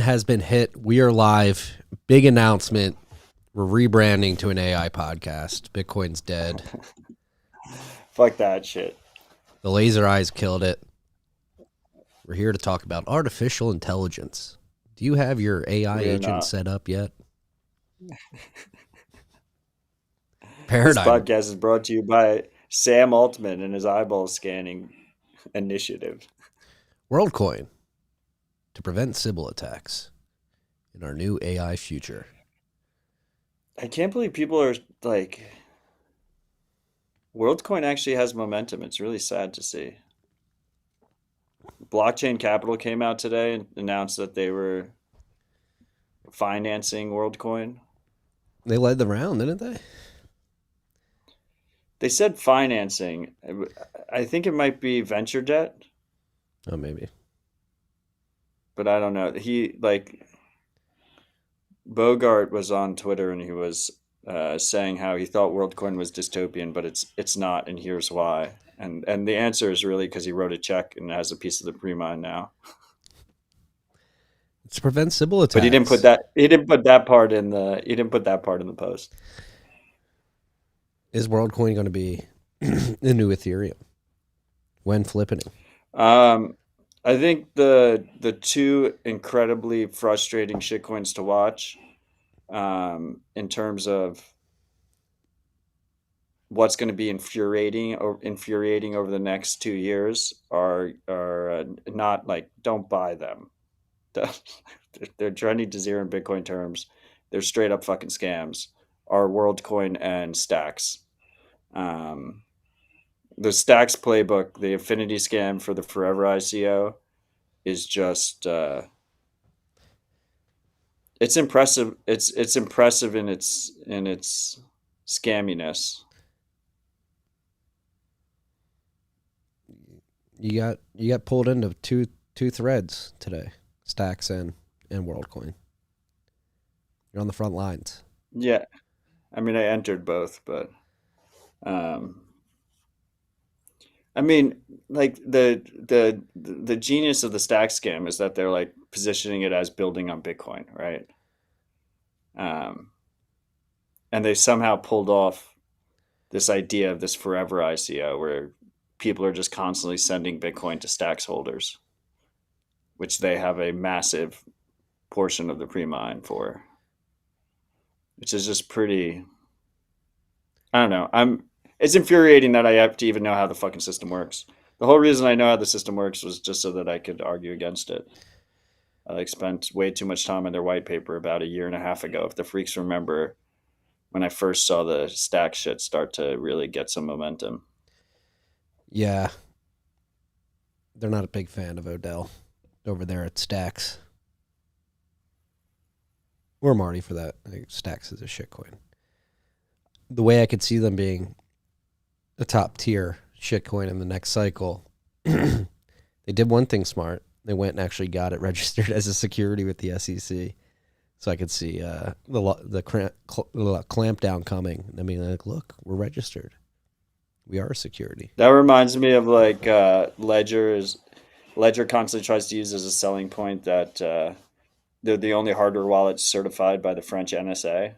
has been hit. We are live. Big announcement. We're rebranding to an AI podcast. Bitcoin's dead. Fuck that shit. The laser eyes killed it. We're here to talk about artificial intelligence. Do you have your AI agent set up yet? Paradigm. This podcast is brought to you by Sam Altman and his eyeball scanning initiative. Worldcoin to prevent Sybil attacks in our new AI future. I can't believe people are like, Worldcoin actually has momentum. It's really sad to see. Blockchain Capital came out today and announced that they were financing Worldcoin. They led the round, didn't they? They said financing. I think it might be venture debt. Oh, maybe. But I don't know. Bogart was on Twitter and he was saying how he thought Worldcoin was dystopian, but it's not, and here's why. And the answer is really because he wrote a check and has a piece of the pre-mine now. It's to prevent Sybil attacks. But he didn't put that. He didn't put that part in the. He didn't put that part in the post. Is Worldcoin going to be the new Ethereum when flipping? I think the two incredibly frustrating shitcoins to watch, in terms of what's going to be infuriating over the next 2 years are not like, don't buy them. They're trending to zero in Bitcoin terms. They're straight up fucking scams. Are Worldcoin and Stacks. The Stacks playbook, the Affinity scam for the Forever ICO, is just it's impressive. It's impressive in its scamminess. You got pulled into two threads today, Stacks and Worldcoin. You're on the front lines. Yeah, I mean, I entered both, but I mean, like the genius of the stack scam is that they're like positioning it as building on Bitcoin, right? And they somehow pulled off this idea of this forever ICO where people are just constantly sending Bitcoin to Stacks holders, which they have a massive portion of the pre-mine for, which is just pretty. I don't know. It's infuriating that I have to even know how the fucking system works. The whole reason I know how the system works was just so that I could argue against it. I spent way too much time on their white paper about a year and a half ago. If the freaks remember, when I first saw the stack shit start to really get some momentum. Yeah. They're not a big fan of Odell over there at Stacks. Or Marty for that. I think Stacks is a shitcoin. The way I could see them being a top tier shitcoin in the next cycle, they did one thing smart. They went and actually got it registered as a security with the SEC. So I could see the clamp down coming. I mean, like, look, we're registered. We are a security. That reminds me of like Ledger constantly tries to use as a selling point that they're the only hardware wallet certified by the French NSA.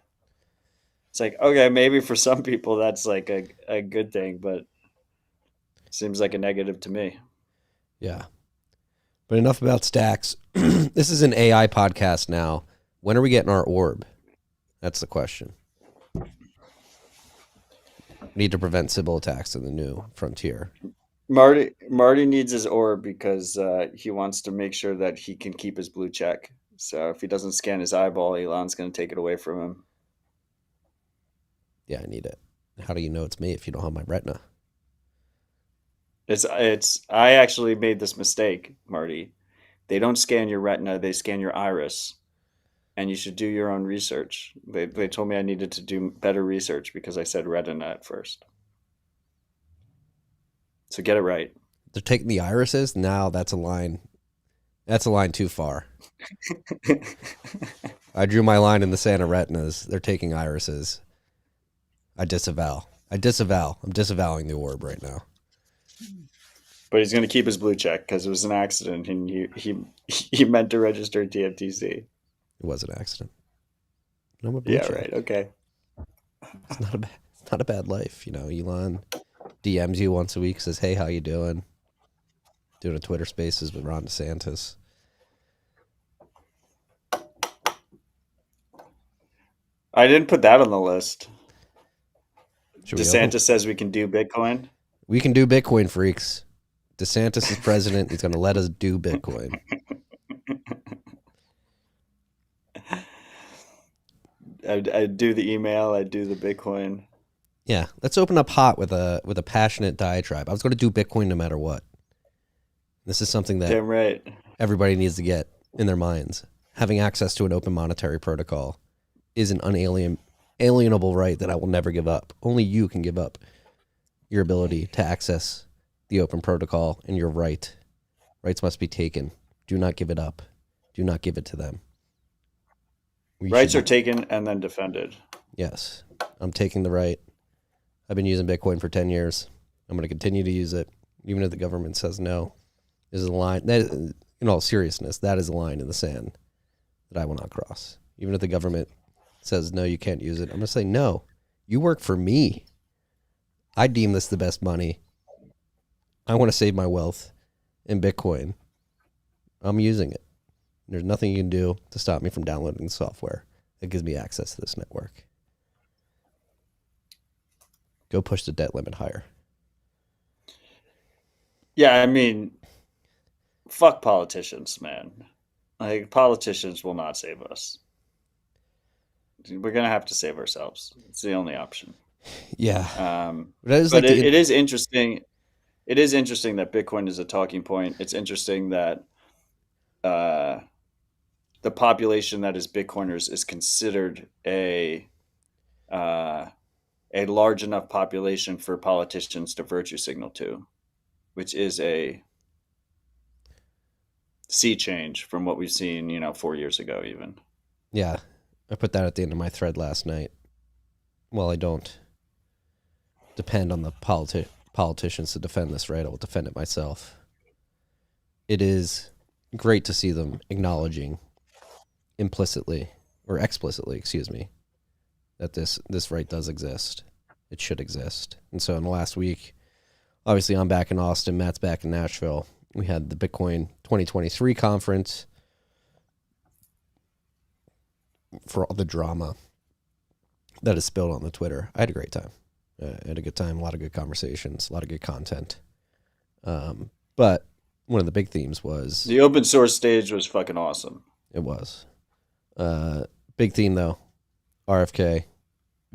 It's like, okay, maybe for some people that's like a good thing, but it seems like a negative to me. Yeah. But enough about Stacks. This is an AI podcast now. When are we getting our orb? That's the question. We need to prevent Sybil attacks in the new frontier. Marty needs his orb because he wants to make sure that he can keep his blue check. So if he doesn't scan his eyeball, Elon's going to take it away from him. Yeah, I need it. How do you know it's me if you don't have my retina? I actually made this mistake, Marty. They don't scan your retina, they scan your iris. And you should do your own research. They told me I needed to do better research because I said retina at first. So get it right. They're taking the irises? Now that's a line. That's a line too far. I drew my line in the sand of retinas. They're taking irises. I disavow. I'm disavowing the orb right now. But he's going to keep his blue check because it was an accident, and he meant to register TFTC. It was an accident. No more blue Yeah, check. right. Okay. It's not a bad life, you know. Elon DMs you once a week, says, "Hey, how you doing?" Doing a Twitter Spaces with Ron DeSantis. I didn't put that on the list. Should we DeSantis says we can do Bitcoin. We can do Bitcoin, freaks. DeSantis is president. He's going to let us do Bitcoin. I'd do the email. I'd do the Bitcoin. Yeah, let's open up hot with a passionate diatribe. I was going to do Bitcoin no matter what. This is something that Damn right. everybody needs to get in their minds. Having access to an open monetary protocol is an unalienable right that I will never give up. Only you can give up your ability to access the open protocol and your right. Rights must be taken. Do not give it up. Do not give it to them. Rights are taken and then defended. Yes. I'm taking the right. I've been using Bitcoin for 10 years. I'm going to continue to use it, even if the government says no. This is a line, that, in all seriousness, that is a line in the sand that I will not cross. Even if the government says, no, you can't use it, I'm going to say, no, you work for me. I deem this the best money. I want to save my wealth in Bitcoin. I'm using it. There's nothing you can do to stop me from downloading the software that gives me access to this network. Go push the debt limit higher. Yeah, I mean, fuck politicians, man. Like, politicians will not save us. We're going to have to save ourselves. It's the only option. Yeah. But it is interesting. It is interesting that Bitcoin is a talking point. It's interesting that the population that is Bitcoiners is considered a large enough population for politicians to virtue signal to, which is a sea change from what we've seen, 4 years ago even. Yeah. I put that at the end of my thread last night. Well, I don't depend on the politicians to defend this right. I will defend it myself. It is great to see them acknowledging implicitly or explicitly, excuse me, that this right does exist. It should exist. And so in the last week, obviously I'm back in Austin, Matt's back in Nashville. We had the Bitcoin 2023 conference. For all the drama that is spilled on the Twitter, I had a great time. I had a good time, a lot of good conversations, a lot of good content. But one of the big themes was... The open source stage was fucking awesome. It was. Big theme, though, RFK,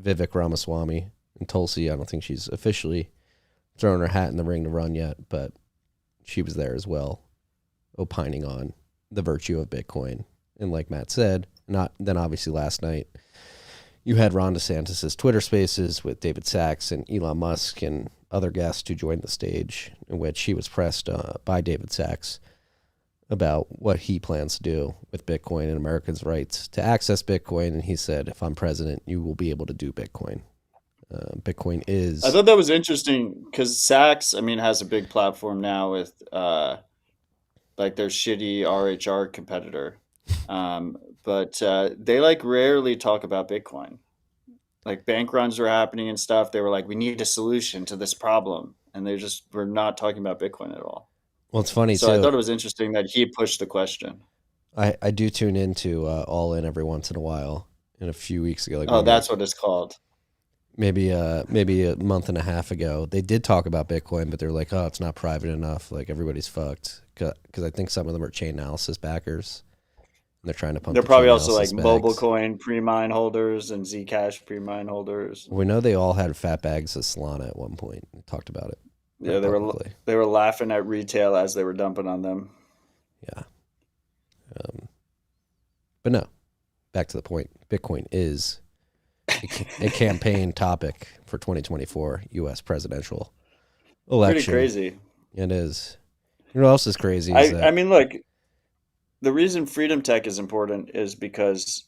Vivek Ramaswamy, and Tulsi. I don't think she's officially thrown her hat in the ring to run yet, but she was there as well, opining on the virtue of Bitcoin. And like Matt said, then obviously last night, you had Ron DeSantis' Twitter Spaces with David Sachs and Elon Musk and other guests who joined the stage, in which he was pressed by David Sachs about what he plans to do with Bitcoin and Americans' rights to access Bitcoin. And he said, if I'm president, you will be able to do Bitcoin. Bitcoin is... I thought that was interesting because Sachs, has a big platform now with like their shitty RHR competitor. But they rarely talk about Bitcoin. Like bank runs were happening and stuff. They were like, we need a solution to this problem. And they just were not talking about Bitcoin at all. Well, it's funny, so too. I thought it was interesting that he pushed the question. I do tune into All In every once in a while. And a few weeks ago. That's what it's called. Maybe a month and a half ago, they did talk about Bitcoin, but they're like, oh, it's not private enough. Like, everybody's fucked. Because I think some of them are Chainalysis backers. And they're trying to pump. They're probably also like bags. MobileCoin pre-mine holders and Zcash pre-mine holders. We know they all had fat bags of Solana at one point. We talked about it. Yeah, they were laughing at retail as they were dumping on them. Yeah. But no, back to the point. Bitcoin is a campaign topic for 2024 U.S. presidential election. Pretty crazy. It is. You know what else is crazy? Look, the reason freedom tech is important is because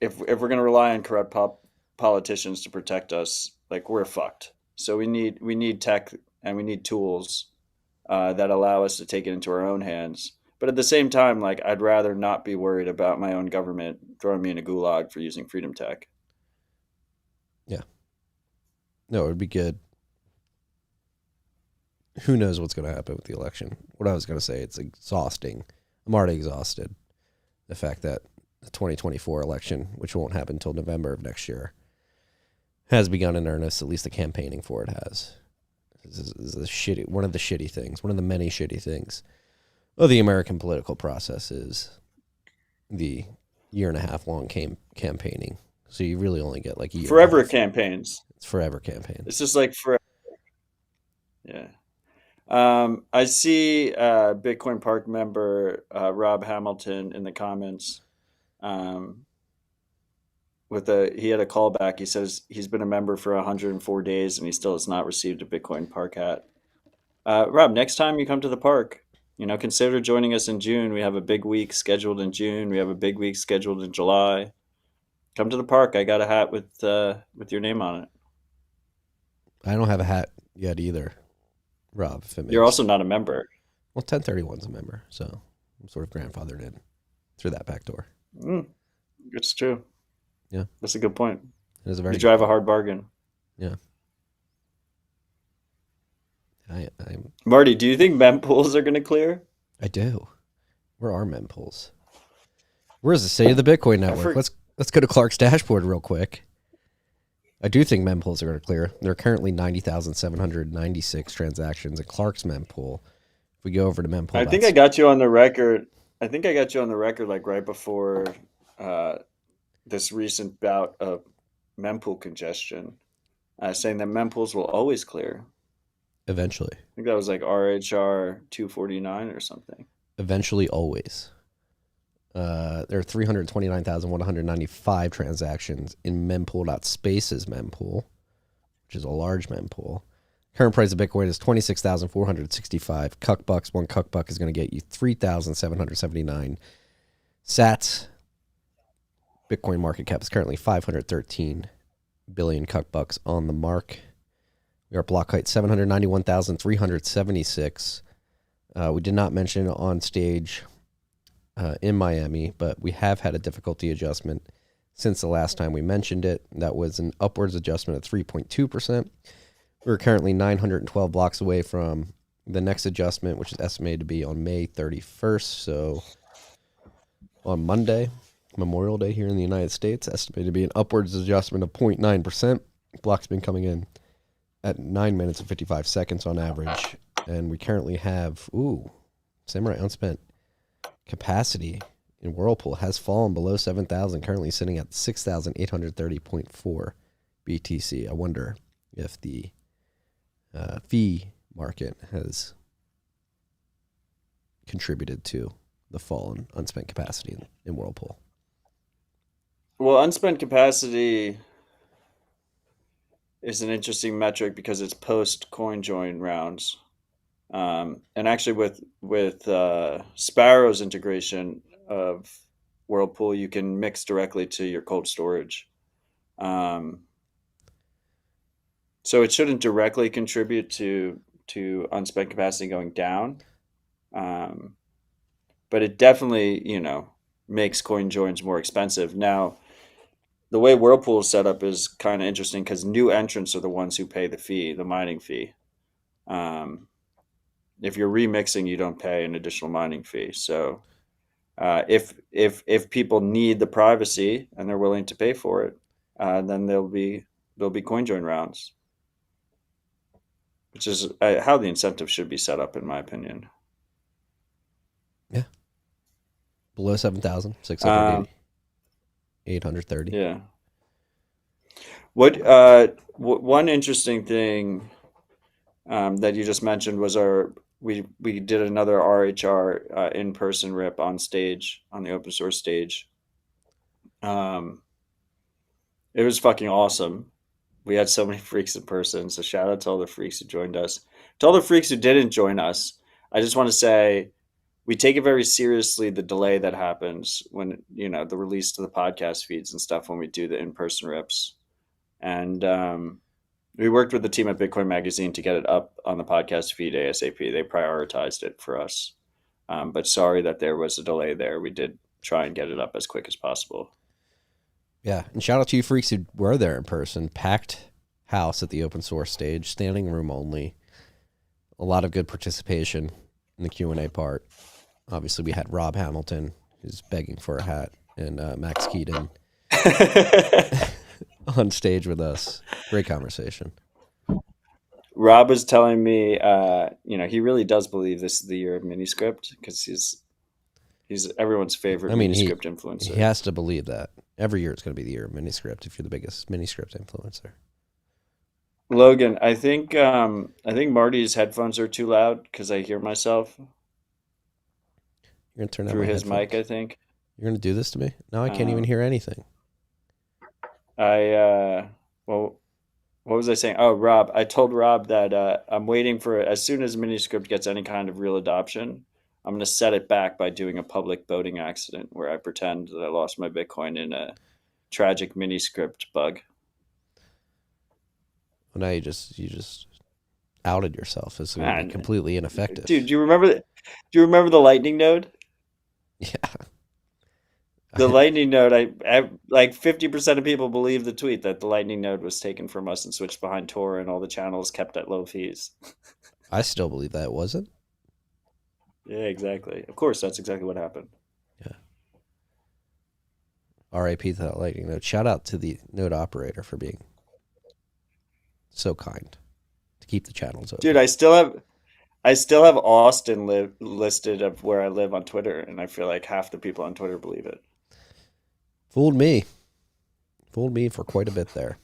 if we're going to rely on corrupt politicians to protect us, like, we're fucked. So we need tech and we need tools that allow us to take it into our own hands. But at the same time, like I'd rather not be worried about my own government throwing me in a gulag for using freedom tech. Yeah. No, it would be good. Who knows what's going to happen with the election? What I was going to say, it's exhausting. I'm already exhausted. The fact that the 2024 election, which won't happen until November of next year, has begun in earnest. At least the campaigning for it has. This is one of the shitty things, one of the many shitty things of the American political process is the 1.5 year long campaigning. So you really only get like a year. Forever campaigns. It's forever campaigns. It's just like forever. Yeah. I see Bitcoin Park member Rob Hamilton in the comments. He had a callback. He says he's been a member for 104 days and he still has not received a Bitcoin Park hat. Rob, next time you come to the park, consider joining us in June. We have a big week scheduled in June. We have a big week scheduled in July. Come to the park. I got a hat with your name on it. I don't have a hat yet either, Rob. You're also not a member. Well, 1031's a member, so I'm sort of grandfathered in through that back door. It's true. Yeah, that's a good point. It is a very. You drive a hard bargain. Yeah. Marty, do you think mempools are going to clear? I do. Where are mempools? Where's the state of the Bitcoin network? Let's go to Clark's dashboard real quick. I do think mempools are going to clear. There are currently 90,796 transactions in Clark's mempool. If we go over to mempool, I think I got you on the record. Like right before this recent bout of mempool congestion, saying that mempools will always clear. Eventually. I think that was like RHR 249 or something. Eventually, always. There are 329,195 transactions in mempool.space's mempool, which is a large mempool. Current price of Bitcoin is 26,465 cuck bucks. One cuck buck is going to get you 3,779 sats. Bitcoin market cap is currently 513 billion cuck bucks on the mark. We are block height 791,376. We did not mention on stage in Miami, but we have had a difficulty adjustment since the last time we mentioned it. That was an upwards adjustment of 3.2%. We're currently 912 blocks away from the next adjustment, which is estimated to be on May 31st. So on Monday, Memorial Day here in the United States, estimated to be an upwards adjustment of 0.9%. Blocks been coming in at 9 minutes and 55 seconds on average. And we currently have, Samurai unspent capacity in Whirlpool has fallen below 7,000, currently sitting at 6,830.4 BTC. I wonder if the fee market has contributed to the fall in unspent capacity in Whirlpool. Well, unspent capacity is an interesting metric because it's post coin join rounds. And actually with Sparrow's integration of Whirlpool, you can mix directly to your cold storage. So it shouldn't directly contribute to unspent capacity going down. But it definitely, makes coin joins more expensive. Now, the way Whirlpool is set up is kind of interesting because new entrants are the ones who pay the fee, the mining fee. If you're remixing, you don't pay an additional mining fee. So if people need the privacy and they're willing to pay for it, then there'll be coin join rounds, which is how the incentive should be set up, in my opinion. Yeah. Below 7,000, 680, 830. Yeah. One interesting thing that you just mentioned was we did another RHR in-person rip on stage, on the open source stage. It was fucking awesome. We had so many freaks in person, so shout out to all the freaks who joined us. To all the freaks who didn't join us, I just want to say we take it very seriously, the delay that happens when, the release to the podcast feeds and stuff when we do the in-person rips. And We worked with the team at Bitcoin Magazine to get it up on the podcast feed ASAP. They prioritized it for us. But sorry that there was a delay there. We did try and get it up as quick as possible. Yeah, and shout out to you freaks who were there in person. Packed house at the open source stage, standing room only. A lot of good participation in the Q&A part. Obviously, we had Rob Hamilton, who's begging for a hat, and Max Keaton on stage with us. Great conversation. Rob was telling me, he really does believe this is the year of Miniscript because he's everyone's favorite Miniscript influencer. He has to believe that. Every year it's going to be the year of Miniscript if you're the biggest Miniscript influencer. Logan, I think Marty's headphones are too loud because I hear myself. You're going to turn through out his headphones. mic, I think. You're going to do this to me? Now I can't even hear anything. Well, what was I saying? Oh, Rob, I told Rob that I'm waiting for, as soon as Miniscript gets any kind of real adoption, I'm going to set it back by doing a public boating accident where I pretend that I lost my Bitcoin in a tragic Miniscript bug. Well, now you just outed yourself as completely ineffective. Dude, do you remember the Lightning node? Yeah. The Lightning node, I like 50% of people believe the tweet that the Lightning node was taken from us and switched behind Tor and all the channels kept at low fees. I still believe that, wasn't? Yeah, exactly. Of course, that's exactly what happened. Yeah. RIP to that Lightning node. Shout out to the node operator for being so kind to keep the channels open. Dude, I still have Austin listed of where I live on Twitter, and I feel like half the people on Twitter believe it. Fooled me for quite a bit there.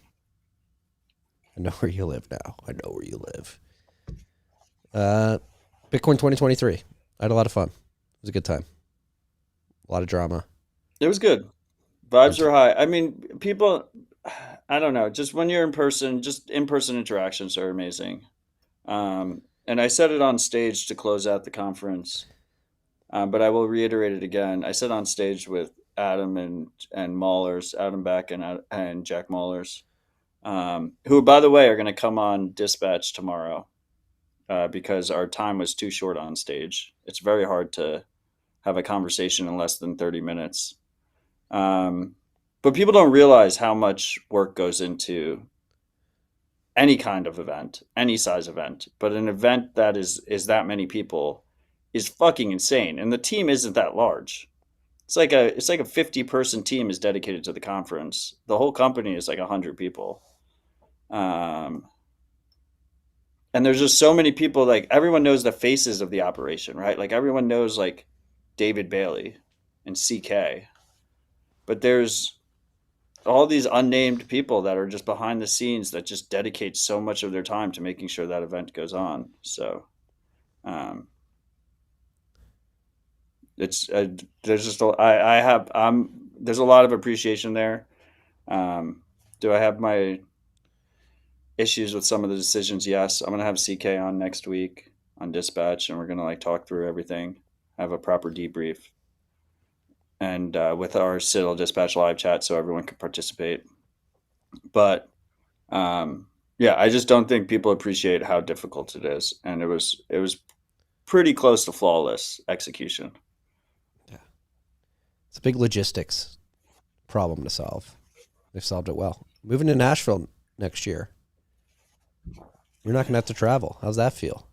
I know where you live now. I know where you live. Bitcoin 2023. I had a lot of fun. It was a good time. A lot of drama. It was good. Vibes were high. I mean, people, I don't know, just when you're in person, just in-person interactions are amazing. And I said it on stage to close out the conference, but I will reiterate it again. I said on stage with Adam and Maulers, Adam Beck and Jack Maulers, who, by the way, are going to come on Dispatch tomorrow because our time was too short on stage. It's very hard to have a conversation in less than 30 minutes. But people don't realize how much work goes into any kind of event, any size event. But an event that is that many people is fucking insane. And the team isn't that large. It's like a 50-person team is dedicated to the conference. The whole company is like 100 people. And there's just so many people, like everyone knows the faces of the operation, right? Like everyone knows like David Bailey and CK. But there's all these unnamed people that are just behind the scenes that just dedicate so much of their time to making sure that event goes on. So, it's there's just there's a lot of appreciation there. Do I have my issues with some of the decisions? Yes. I'm gonna have CK on next week on Dispatch, and we're gonna like talk through everything, have a proper debrief, and with our Citadel Dispatch live chat so everyone can participate. But yeah, I just don't think people appreciate how difficult it is, and it was pretty close to flawless execution. Yeah, it's a big logistics problem to solve. They've solved it well. Moving to Nashville next year, you're not going to have to travel. How's that feel?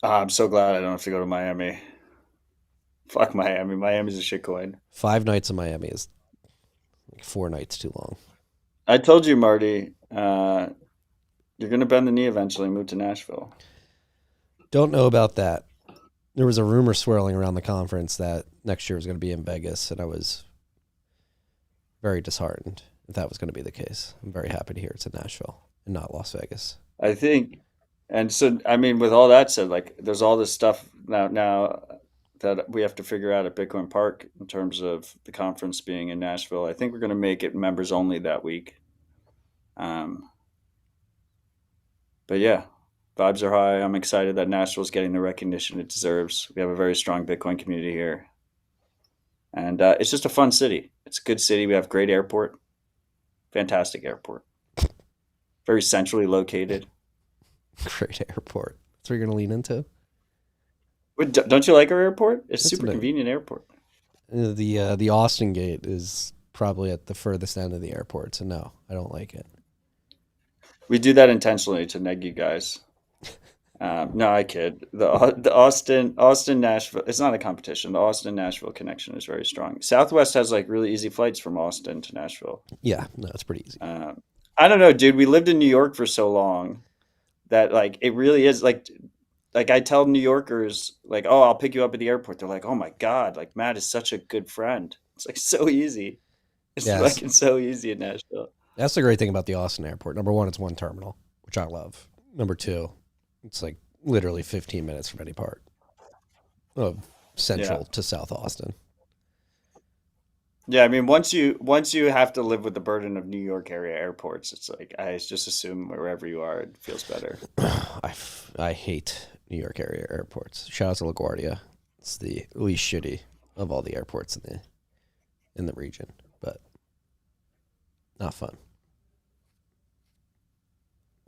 I'm so glad I don't have to go to Miami. Fuck Miami. Miami's a shitcoin. 5 nights in Miami is like 4 nights too long. I told you, Marty, you're going to bend the knee eventually and move to Nashville. Don't know about that. There was a rumor swirling around the conference that next year was going to be in Vegas, and I was very disheartened if that was going to be the case. I'm very happy to hear it's in Nashville and not Las Vegas. I think, and so, I mean, with all that said, like, there's all this stuff now that we have to figure out at Bitcoin Park in terms of the conference being in Nashville. I think we're going to make it members only that week. But yeah, vibes are high. I'm excited that Nashville's getting the recognition it deserves. We have a very strong Bitcoin community here. And it's just a fun city. It's a good city. We have great airport. Fantastic airport. Very centrally located. Great airport. That's what you're gonna lean into. Don't you like our airport? It's a That's super a, convenient airport. the Austin gate is probably at the furthest end of the airport, so no, I don't like it. We do that intentionally to neg you guys. No, I kid. The Austin Nashville. It's not a competition. The Austin Nashville connection is very strong. Southwest has like really easy flights from Austin to Nashville. Yeah, no, it's pretty easy. I don't know, dude. We lived in New York for so long that like it really is like I tell New Yorkers like, oh, I'll pick you up at the airport. They're like, oh my god, like Matt is such a good friend. It's like so easy. It's Yes, fucking so easy in Nashville. that's the great thing about the Austin airport. Number one, it's one terminal, which I love. Number two, it's like literally 15 minutes from any part of Yeah. Central to South Austin. Yeah, I mean, once you have to live with the burden of New York area airports, it's like I just assume wherever you are, it feels better. I hate New York area airports. Shout out to LaGuardia. It's the least shitty of all the airports in the region, but not fun.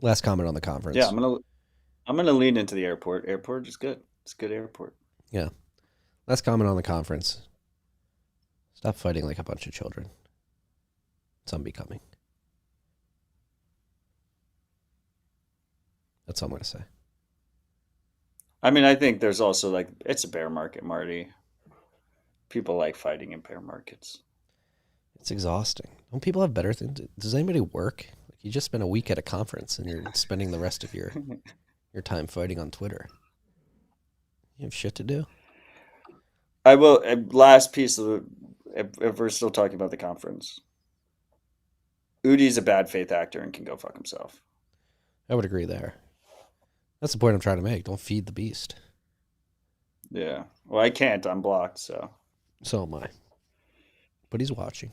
Last comment on the Yeah, conference. I'm gonna lean into the airport. Airport is good. It's a good airport. Yeah. Last comment on the conference. Stop fighting like a bunch of children. It's unbecoming. That's all I'm going to say. I mean, I think there's also like it's a bear market, Marty. People like fighting in bear markets. It's exhausting. Don't people have better things? Does anybody work? Like you just spent a week at a conference and you're spending the rest of your time fighting on Twitter. You have shit to do. I will. Last piece of if we're still talking about the conference, Udi's a bad faith actor and can go fuck himself. I would agree there. That's the point I'm trying to make. Don't feed the beast. Yeah. Well, I can't. I'm blocked. So So am I. But he's watching.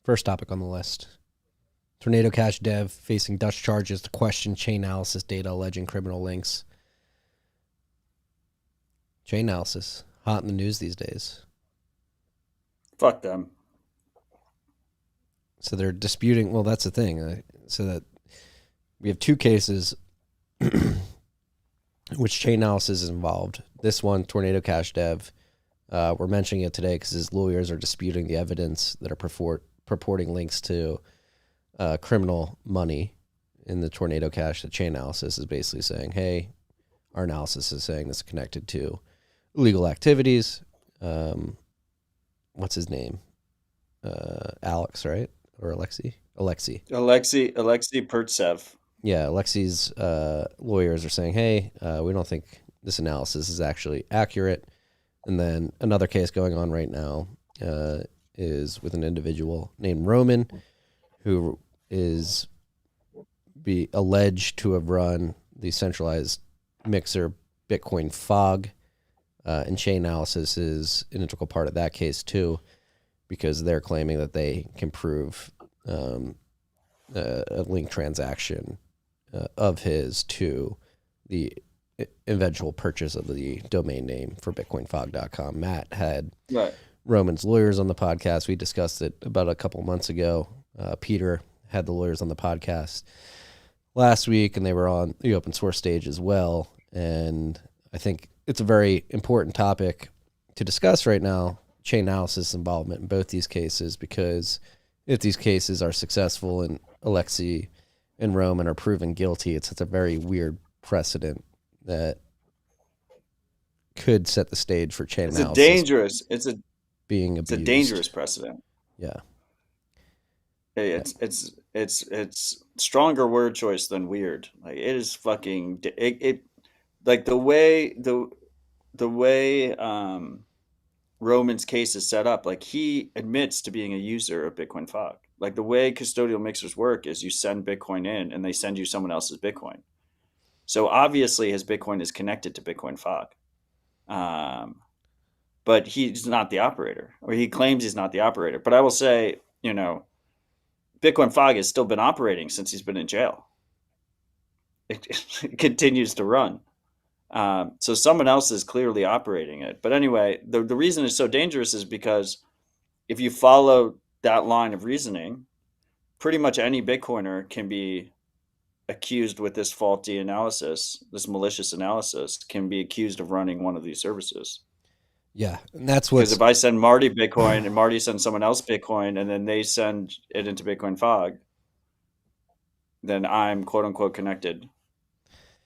First topic on the list. Tornado Cash dev facing Dutch charges to question Chainalysis data alleging criminal links. Chainalysis, hot in the news these days. fuck them. So they're disputing. Well, that's the thing. So that we have two cases which Chainalysis is involved. This one, Tornado Cash dev, we're mentioning it today because his lawyers are disputing the evidence that are purporting links to criminal money in the Tornado Cash. The Chainalysis is basically saying, hey, our analysis is saying this is connected to illegal activities. What's his name? Alex, right? Or Alexei? Alexei Pertsev. Yeah, Alexei's lawyers are saying, hey, we don't think this analysis is actually accurate. And then another case going on right now is with an individual named Roman, who is alleged to have run the centralized mixer Bitcoin fog. And Chainalysis is an integral part of that case too, because they're claiming that they can prove a link transaction of his to the eventual purchase of the domain name for bitcoinfog.com. Matt had Right. Roman's lawyers on the podcast. We discussed it about a couple months ago. Peter had the lawyers on the podcast last week, and they were on the open source stage as well. And I think it's a very important topic to discuss right now, Chainalysis involvement in both these cases, because if these cases are successful and Alexei and Roman are proven guilty, it's a very weird precedent that could set the stage for Chainalysis being it's a abused. dangerous precedent. Yeah. It's stronger word choice than weird. Like it is fucking it like the way Roman's case is set up, like he admits to being a user of Bitcoin Fog. Like the way custodial mixers work is you send Bitcoin in and they send you someone else's Bitcoin. So obviously his Bitcoin is connected to Bitcoin Fog. But he's not the operator, or he claims he's not the operator. But I will say, Bitcoin Fog has still been operating since he's been in jail. It continues to run. So someone else is clearly operating it. But anyway, the reason it's so dangerous is because if you follow that line of reasoning, pretty much any Bitcoiner can be accused with this faulty analysis, this malicious analysis, can be accused of running one of these services. Yeah, and that's Because what's if I send Marty Bitcoin and Marty sends someone else Bitcoin and then they send it into Bitcoin Fog, then I'm quote unquote connected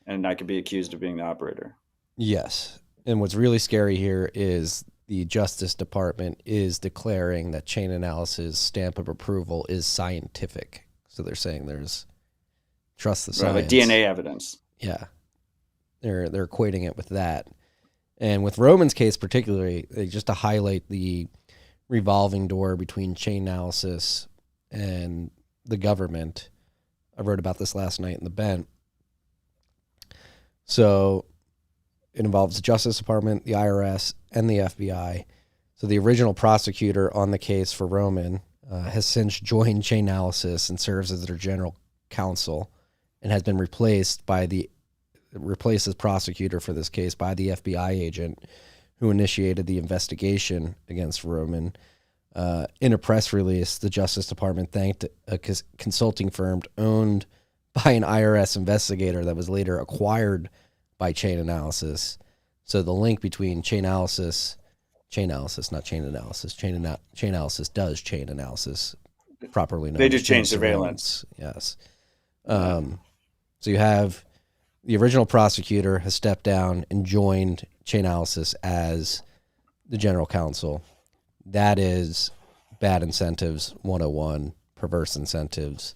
and I could be accused of being the operator. yes. And what's really scary here is the Justice Department is declaring that Chainalysis stamp of approval is scientific. So they're saying there's trust the science. Right, like DNA evidence. Yeah. They're equating it with that. And with Roman's case particularly, just to highlight the revolving door between Chainalysis and the government. I wrote about this last night in the Bent. So it involves the Justice Department, the IRS, and the FBI. So the original prosecutor on the case for Roman has since joined Chainalysis and serves as their general counsel and has been replaced as prosecutor for this case by the FBI agent who initiated the investigation against Roman. In a press release, the Justice Department thanked a consulting firm owned by an IRS investigator that was later acquired by Chainalysis. So the link between Chainalysis, not chain analysis. Chainalysis does chain analysis, properly known. They do chain surveillance. Yes. So you have the original prosecutor has stepped down and joined Chainalysis as the general counsel. That is bad incentives 101, perverse incentives.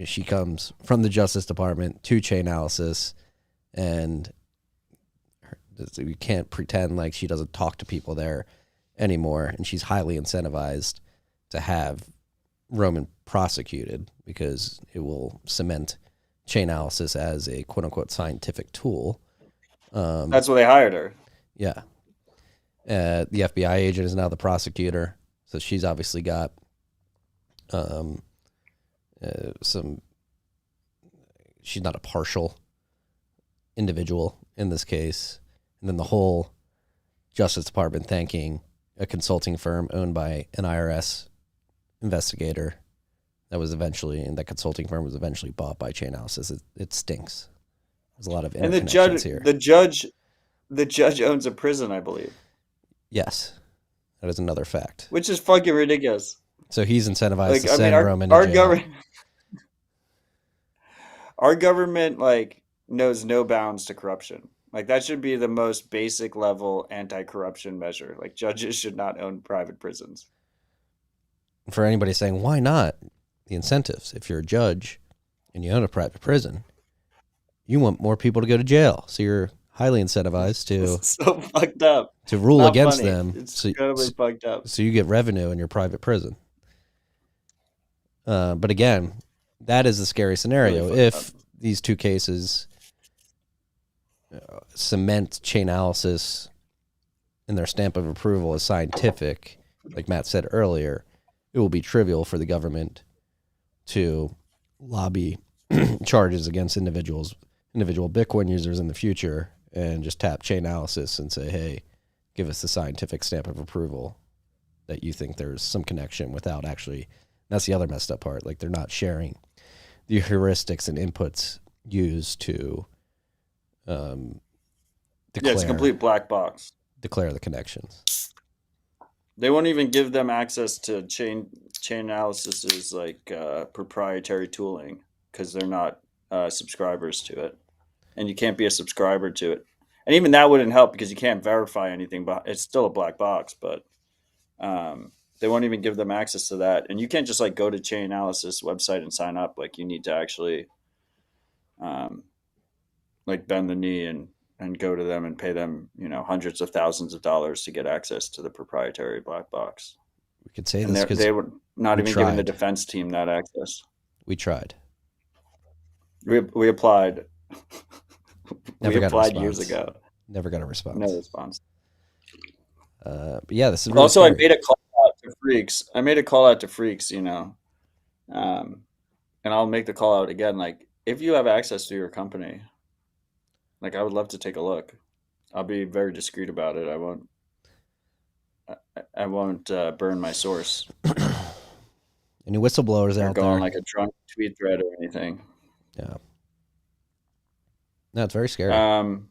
She comes from the Justice Department to Chainalysis, and we can't pretend like she doesn't talk to people there anymore, and she's highly incentivized to have Roman prosecuted because it will cement Chainalysis as a quote-unquote scientific tool. That's why they hired her. Yeah. The FBI agent is now the prosecutor, so she's obviously got she's not a partial individual in this case. And then the whole Justice Department thanking a consulting firm owned by an IRS investigator that consulting firm was eventually bought by Chainalysis. It stinks. There's a lot of interconnections here. The judge owns a prison, I believe. Yes, that is another fact. Which is fucking ridiculous. So he's incentivized to send Roman to jail. Our government knows no bounds to corruption. That should be the most basic level anti-corruption measure. Judges should not own private prisons. For anybody saying, why not? The incentives. If you're a judge and you own a private prison, you want more people to go to jail. So you're highly incentivized to so fucked up to rule Not against funny. them. It's incredibly fucked up. So you get revenue in your private prison. But again, that is the scary scenario. Really if these two cases cement Chainalysis and their stamp of approval as scientific, like Matt said earlier, it will be trivial for the government to lobby charges against individual Bitcoin users in the future and just tap Chainalysis and say, hey, give us the scientific stamp of approval that you think there's some connection without actually. That's the other messed up part. They're not sharing the heuristics and inputs used to declare. Yeah, it's a complete black box. Declare the connections. They won't even give them access to Chainalysis's proprietary tooling because they're not subscribers to it, and you can't be a subscriber to it. And even that wouldn't help because you can't verify anything. But it's still a black box. But they won't even give them access to that, and you can't just go to Chainalysis website and sign up. You need to actually bend the knee and go to them and pay them, hundreds of thousands of dollars to get access to the proprietary black box. We could say this because they were not even giving the defense team that access. We tried. We applied. Never we applied years ago. Never got a response. No response. But yeah, this is really also scary. I made a call out to freaks. And I'll make the call out again. If you have access to your company, I would love to take a look. I'll be very discreet about it. I won't burn my source. Any whistleblowers or out go on there? like a drunk tweet thread or anything. Yeah. No, it's very scary. Um,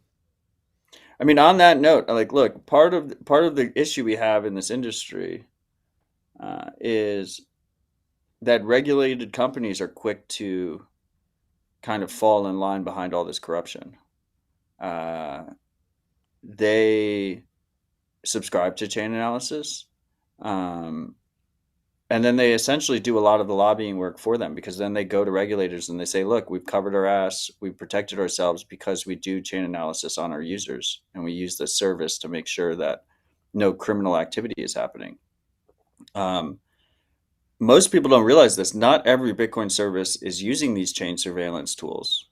I mean, on that note, like, look, part of the issue we have in this industry is that regulated companies are quick to kind of fall in line behind all this corruption. Uh, they subscribe to Chainalysis, um, and then they essentially do a lot of the lobbying work for them because then they go to regulators and they say, "Look, we've covered our ass, we've protected ourselves because we do chain analysis on our users, and we use this service to make sure that no criminal activity is happening." Um, Most people don't realize this. Not every Bitcoin service is using these chain surveillance tools.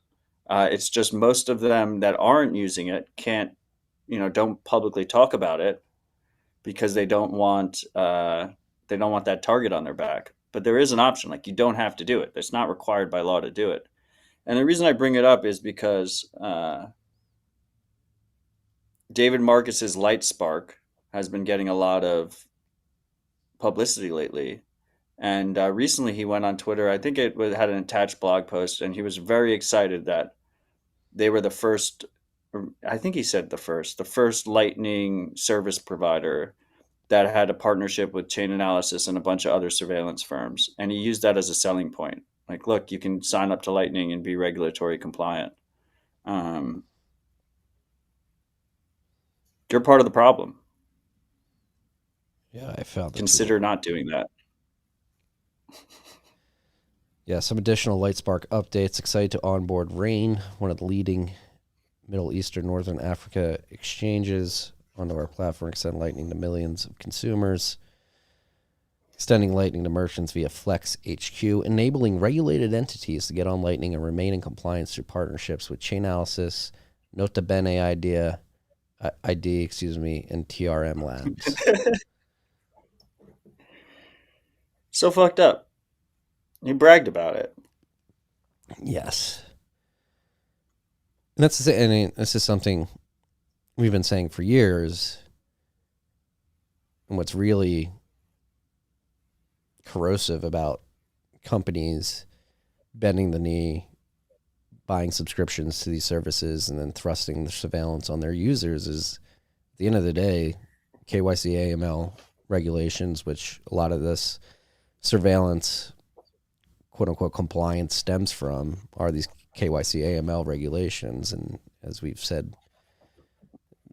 It's just most of them that aren't using it can't, don't publicly talk about it because they don't want that target on their back. But there is an option. Like, you don't have to do it. It's not required by law to do it. And the reason I bring it up is because David Marcus's Lightspark has been getting a lot of publicity lately. And recently he went on Twitter. I think had an attached blog post, and he was very excited that they were the first, or I think he said the first Lightning service provider that had a partnership with Chainalysis and a bunch of other surveillance firms. And he used that as a selling point. Like, look, you can sign up to Lightning and be regulatory compliant. Um, you're part of the problem. Yeah, I found the tool. Consider not doing that. Yeah, some additional Lightspark updates. Excited to onboard Rain, one of the leading Middle Eastern, Northern Africa exchanges, onto our platform, extend Lightning to millions of consumers. Extending Lightning to merchants via Flex HQ, enabling regulated entities to get on Lightning and remain in compliance through partnerships with Chainalysis, Nota Bene ID, and TRM Labs. So fucked up. He bragged about it. Yes. And this is something we've been saying for years. And what's really corrosive about companies bending the knee, buying subscriptions to these services, and then thrusting the surveillance on their users is, at the end of the day, KYC AML regulations, which a lot of this surveillance, quote unquote, compliance stems from, are these KYC AML regulations. And as we've said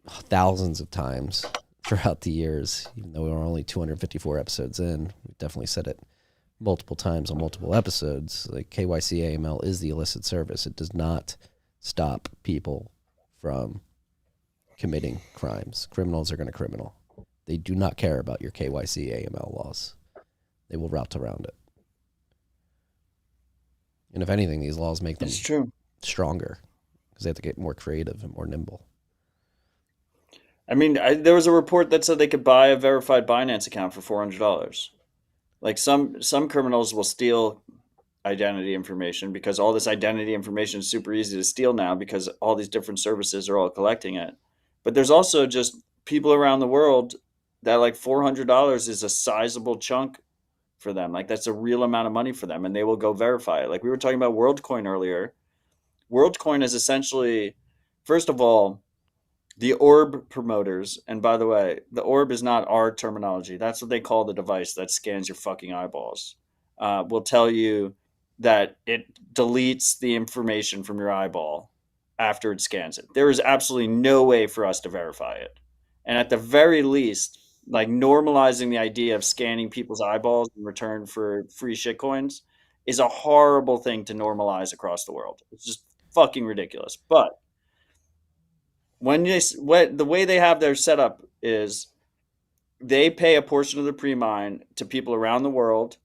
thousands of times throughout the years, even though we were only 254 episodes in, we've definitely said it multiple times on multiple episodes. Like, KYC AML is the illicit service. It does not stop people from committing crimes. Criminals are going to criminal. They do not care about your KYC AML laws. They will route around it. And if anything, these laws make them stronger because they have to get more creative and more nimble. I mean, there was a report that said they could buy a verified Binance account for $400. Like, some criminals will steal identity information because all this identity information is super easy to steal now because all these different services are all collecting it. But there's also just people around the world that, like, $400 is a sizable chunk for them. Like, that's a real amount of money for them, and they will go verify it. Like, we were talking about Worldcoin earlier. Worldcoin is essentially, first of all, the orb promoters. And by the way, the orb is not our terminology. That's what they call the device that scans your fucking eyeballs. Will tell you that it deletes the information from your eyeball after it scans it. There is absolutely no way for us to verify it. And at the very least, like, normalizing the idea of scanning people's eyeballs in return for free shitcoins is a horrible thing to normalize across the world. It's just fucking ridiculous. But the way they have their setup is they pay a portion of the pre-mine to people around the world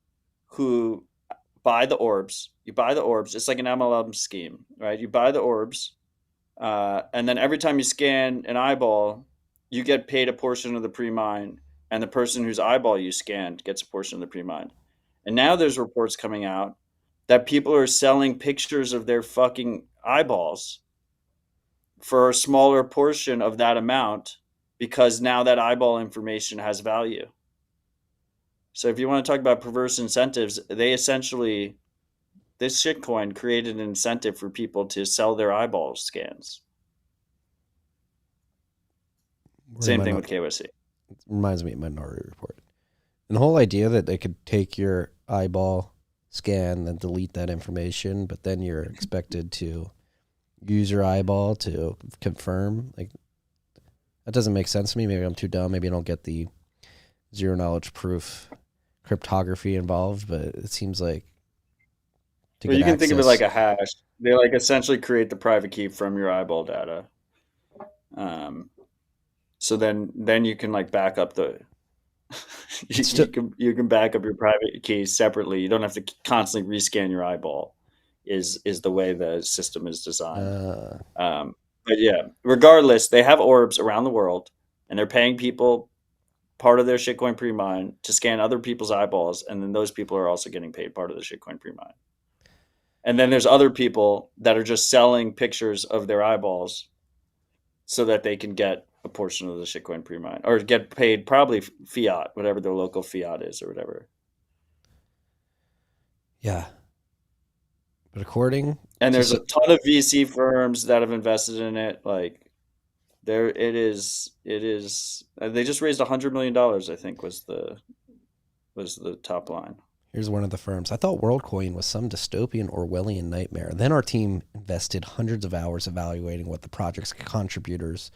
who buy the orbs. You buy the orbs. It's like an MLM scheme, right? You buy the orbs, and then every time you scan an eyeball, you get paid a portion of the pre-mine, and the person whose eyeball you scanned gets a portion of the pre-mine. And now there's reports coming out that people are selling pictures of their fucking eyeballs for a smaller portion of that amount because now that eyeball information has value. So if you want to talk about perverse incentives, they essentially, this shitcoin created an incentive for people to sell their eyeball scans. We're in Same my thing with KYC. reminds me of Minority Report. And the whole idea that they could take your eyeball scan and delete that information, but then you're expected to use your eyeball to confirm, like, that doesn't make sense to me. Maybe I'm too dumb. Maybe I don't get the zero knowledge proof cryptography involved, but it seems like to Well, get you can think of it like access. a hash. They like essentially create the private key from your eyeball data. Um, so then you can like back up the It's still you can back up your private keys separately. You don't have to constantly rescan your eyeball. Is the way the system is designed. uh, But yeah, regardless, they have orbs around the world, and they're paying people part of their shitcoin pre-mine to scan other people's eyeballs, and then those people are also getting paid part of the shitcoin pre-mine. And then there's other people that are just selling pictures of their eyeballs so that they can get a portion of the shitcoin pre-mine or get paid probably fiat, whatever their local fiat is or whatever. yeah. But according And to there's a ton of VC firms that have invested in it. Like there, it is. It is. They just raised $100 million. I think was the top line. here's one of the firms. I thought Worldcoin was some dystopian Orwellian nightmare. Then our team invested hundreds of hours evaluating what the project's contributors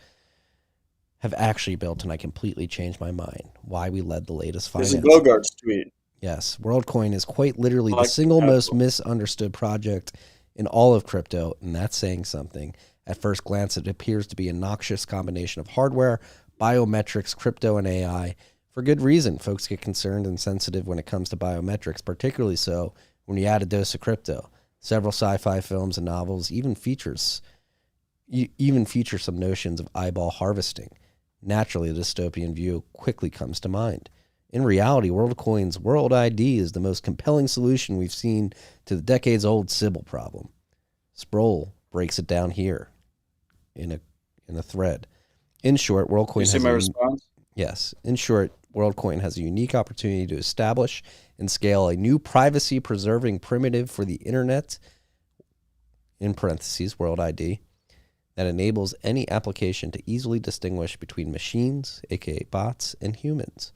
have actually built, and I completely changed my mind. Why we led the latest This is financing. Bogart's tweet. Yes, Worldcoin is quite literally the Collective single most capital. misunderstood project in all of crypto, and that's saying something. At first glance, it appears to be a noxious combination of hardware, biometrics, crypto, and AI. For good reason, folks get concerned and sensitive when it comes to biometrics, particularly so when you add a dose of crypto. Several sci-fi films and novels even feature some notions of eyeball harvesting. Naturally, a dystopian view quickly comes to mind. In reality, WorldCoin's World ID is the most compelling solution we've seen to the decades-old Sybil problem. Sproul breaks it down here in a thread. In short, You WorldCoin see has my a response? yes. In short, WorldCoin has a unique opportunity to establish and scale a new privacy-preserving primitive for the internet, in parentheses, World ID, that enables any application to easily distinguish between machines, aka bots, and humans.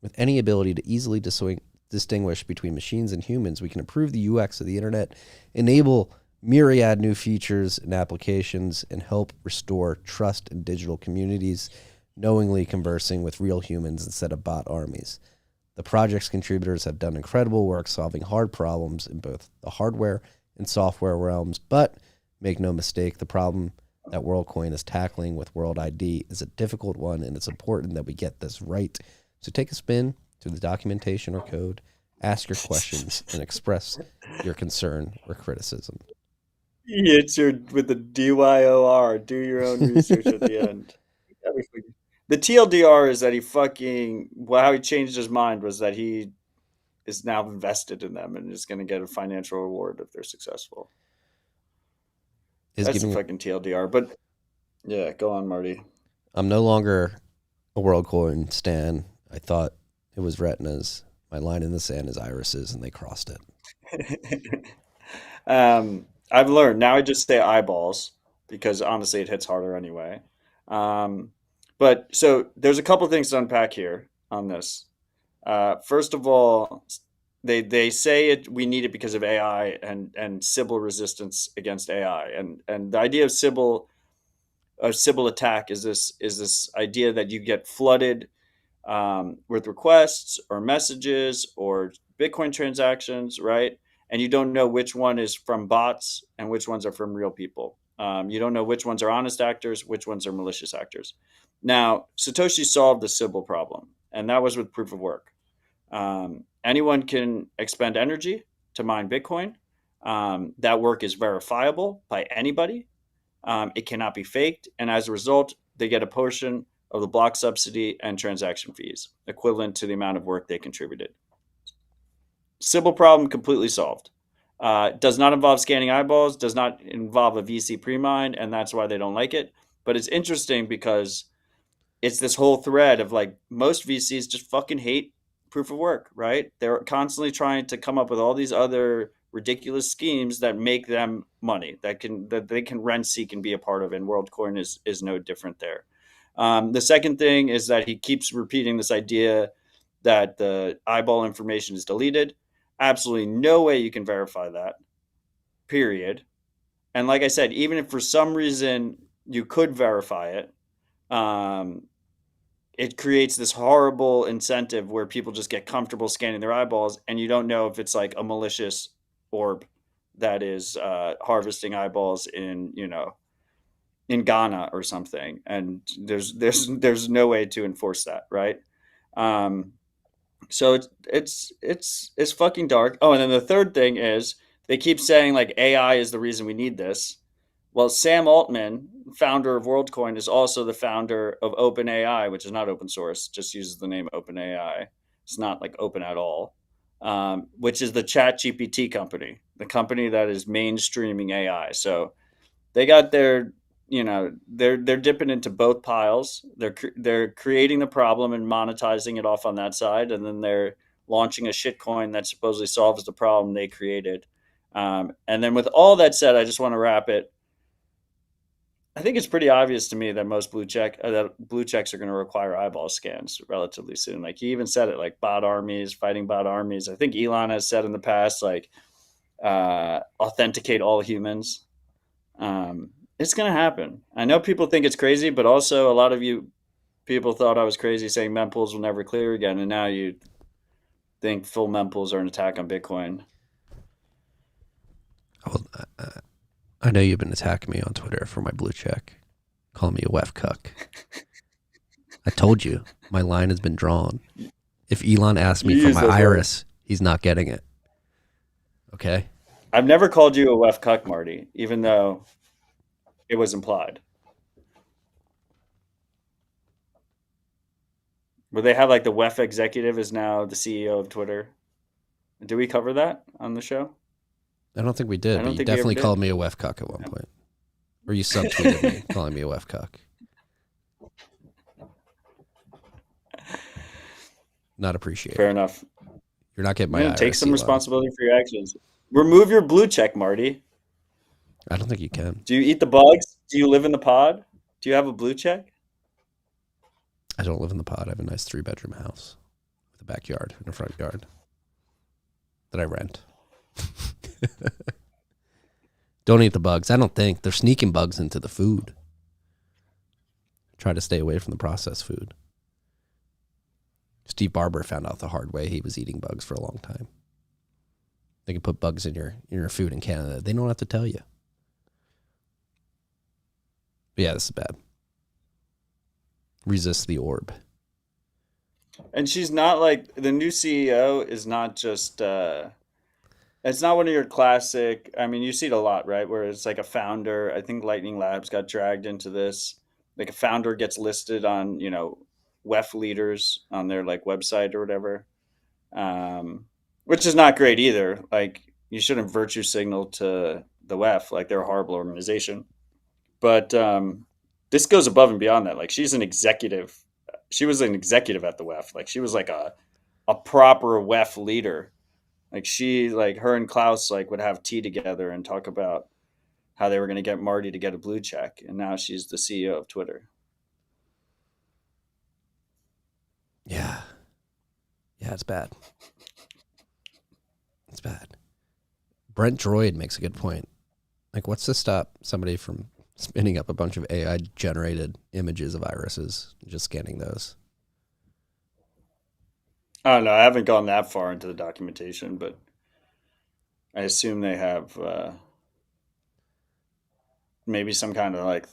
With any ability to easily distinguish between machines and humans, we can improve the UX of the internet, enable myriad new features and applications, and help restore trust in digital communities, knowingly conversing with real humans instead of bot armies. The project's contributors have done incredible work solving hard problems in both the hardware and software realms, but make no mistake, the problem that WorldCoin is tackling with World ID is a difficult one, and it's important that we get this right. So take a spin through the documentation or code, ask your questions, and express your concern or criticism. It's your with the DYOR. Do your own research at the end. The TLDR is that he fucking well, how he changed his mind was that he is now invested in them and is going to get a financial reward if they're successful. Is That's the giving fucking TLDR. But yeah, go on, Marty. I'm no longer a WorldCoin stan. I thought it was retinas. My line in the sand is irises, and they crossed it. I've learned now. I just say eyeballs because honestly, it hits harder anyway. Um, but so there's a couple things to unpack here on this. First of all, they say it we need it because of AI and Sybil resistance against AI and the idea of Sybil a Sybil attack is this idea that you get flooded with requests or messages or Bitcoin transactions, right? And you don't know which one is from bots and which ones are from real people. You don't know which ones are honest actors, which ones are malicious actors. Now, Satoshi solved the Sybil problem, and that was with proof of work. Anyone can expend energy to mine Bitcoin. That work is verifiable by anybody. It cannot be faked. And as a result, they get a portion of the block subsidy and transaction fees, equivalent to the amount of work they contributed. Sybil problem completely solved. Does not involve scanning eyeballs, does not involve a VC pre-mine, and that's why they don't like it. But it's interesting because it's this whole thread of like most VCs just fucking hate proof of work, right? They're constantly trying to come up with all these other ridiculous schemes that make them money that they can rent, seek, and be a part of. And WorldCoin is no different there. The second thing is that he keeps repeating this idea that the eyeball information is deleted. Absolutely no way you can verify that. Period. And like I said, even if for some reason you could verify it, um, it creates this horrible incentive where people just get comfortable scanning their eyeballs, and you don't know if it's like a malicious orb that is harvesting eyeballs in in Ghana or something, and there's no way to enforce that, right? Um, so it's fucking dark. Oh, and then the third thing is they keep saying like AI is the reason we need this. Well, Sam Altman, founder of WorldCoin, is also the founder of OpenAI, which is not open source, just uses the name OpenAI. It's not like open at all, which is the Chat GPT company, the company that is mainstreaming AI. So they got their, they're dipping into both piles. They're creating the problem and monetizing it off on that side, and then they're launching a shitcoin that supposedly solves the problem they created. And then with all that said, I just want to wrap it. I think it's pretty obvious to me that most that blue checks are going to require eyeball scans relatively soon. Like he even said it, like bot armies, fighting bot armies. I think Elon has said in the past, like authenticate all humans. It's going to happen. I know people think it's crazy, but also a lot of you people thought I was crazy saying mempools will never clear again, and now you think full mempools are an attack on Bitcoin. Well, I know you've been attacking me on Twitter for my blue check, calling me a wef cuck. I told you, my line has been drawn. If Elon asked me for my iris, he's not getting it. Okay? I've never called you a wef cuck, Marty, even though it was implied. Where they have like the WEF executive is now the CEO of Twitter. Did we cover that on the show? I don't think we did, but you definitely called me a wef cuck at one point. Or you subtweeted me calling me a wef cuck. Not appreciated. Fair enough. You're not getting my iris. Take some responsibility for your actions. Remove your blue check, Marty. I don't think you can. Do you eat the bugs? Do you live in the pod? Do you have a blue check? I don't live in the pod. I have a nice 3-bedroom house with a backyard and a front yard that I rent. Don't eat the bugs. I don't think. They're sneaking bugs into the food. Try to stay away from the processed food. Steve Barber found out the hard way. He was eating bugs for a long time. They can put bugs in your food in Canada. They don't have to tell you. But yeah, this is bad. Resist the orb. And she's not like, the new CEO is not just it's not one of your classic, I mean, you see it a lot, right? Where it's like a founder. I think Lightning Labs got dragged into this. Like a founder gets listed on, WEF leaders on their like website or whatever, which is not great either. Like you shouldn't virtue signal to the WEF, like they're a horrible organization. But this goes above and beyond that. Like she's an executive. She was an executive at the WEF. Like she was like a proper WEF leader. Like her and Klaus like would have tea together and talk about how they were going to get Marty to get a blue check. And now she's the CEO of Twitter. Yeah. Yeah, it's bad. It's bad. Brent Droid makes a good point. Like, what's to stop somebody from spinning up a bunch of AI-generated images of irises and just scanning those? I don't know. I haven't gone that far into the documentation, but I assume they have maybe some kind of like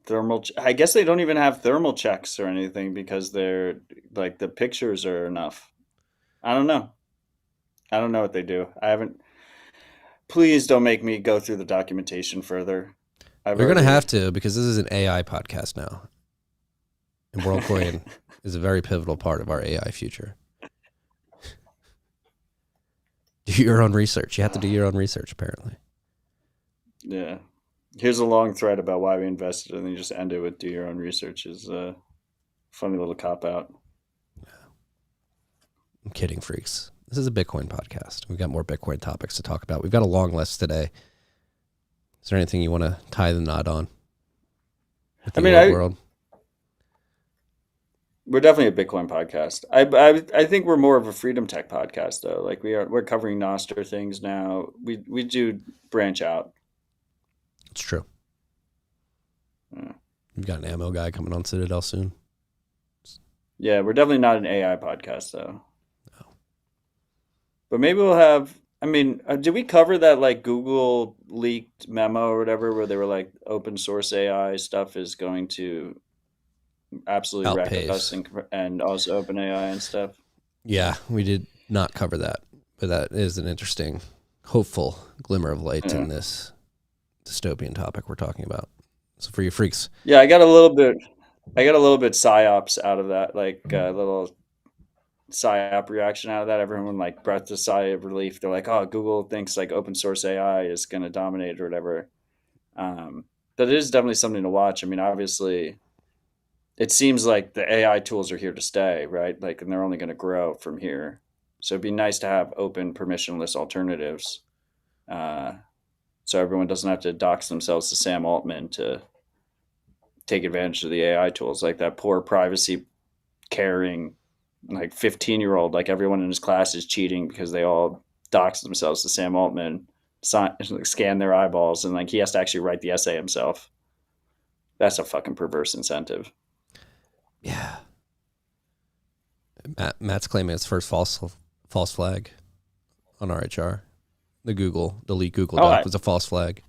thermal. I guess they don't even have thermal checks or anything because they're like the pictures are enough. I don't know. I don't know what they do. I haven't. Please don't make me go through the documentation further. You're going to have to, because this is an AI podcast now. And WorldCoin is a very pivotal part of our AI future. Do your own research. You have to do your own research, apparently. Yeah. Here's a long thread about why we invested, and then you just end it with do your own research is a funny little cop-out. I'm kidding, freaks. This is a Bitcoin podcast. We've got more Bitcoin topics to talk about. We've got a long list today. Is there anything you want to tie the knot on? World? We're definitely a Bitcoin podcast. I think we're more of a freedom tech podcast though. Like we're covering Nostr things now. We do branch out. It's true. Yeah. We've got an ammo guy coming on Citadel soon. Yeah, we're definitely not an AI podcast though. No. But maybe we'll have. I mean, did we cover that like Google leaked memo or whatever, where they were like open source AI stuff is going to absolutely wreck us and also open AI and stuff? Yeah, we did not cover that, but that is an interesting, hopeful glimmer of light in this dystopian topic we're talking about. So for you freaks, yeah, I got a little bit psyops out of that, like a little psyop reaction out of that. Everyone like breathed a sigh of relief. They're like, "Oh, Google thinks like open source AI is going to dominate or whatever." But it is definitely something to watch. I mean, obviously, it seems like the AI tools are here to stay, right? Like, and they're only going to grow from here. So it'd be nice to have open, permissionless alternatives, so everyone doesn't have to dox themselves to Sam Altman to take advantage of the AI tools. Like that poor privacy caring, like 15-year-old, like everyone in his class is cheating because they all dox themselves to Sam Altman, scan their eyeballs, and like he has to actually write the essay himself. That's a fucking perverse incentive. Yeah. Matt's claiming his first false flag on RHR. The leaked Google doc was a false flag.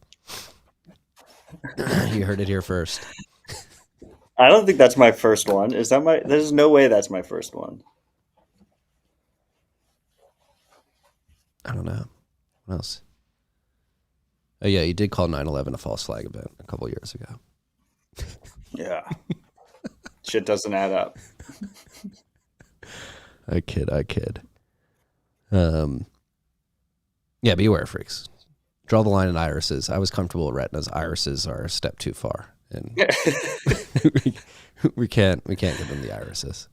You heard it here first. I don't think that's my first one. There's no way that's my first one. I don't know. What else? Oh yeah, you did call 9/11 a false flag event a couple years ago. Yeah. Shit doesn't add up. I kid. Yeah, beware, freaks. Draw the line in irises. I was comfortable with retinas. Irises are a step too far, and we can't give them the irises.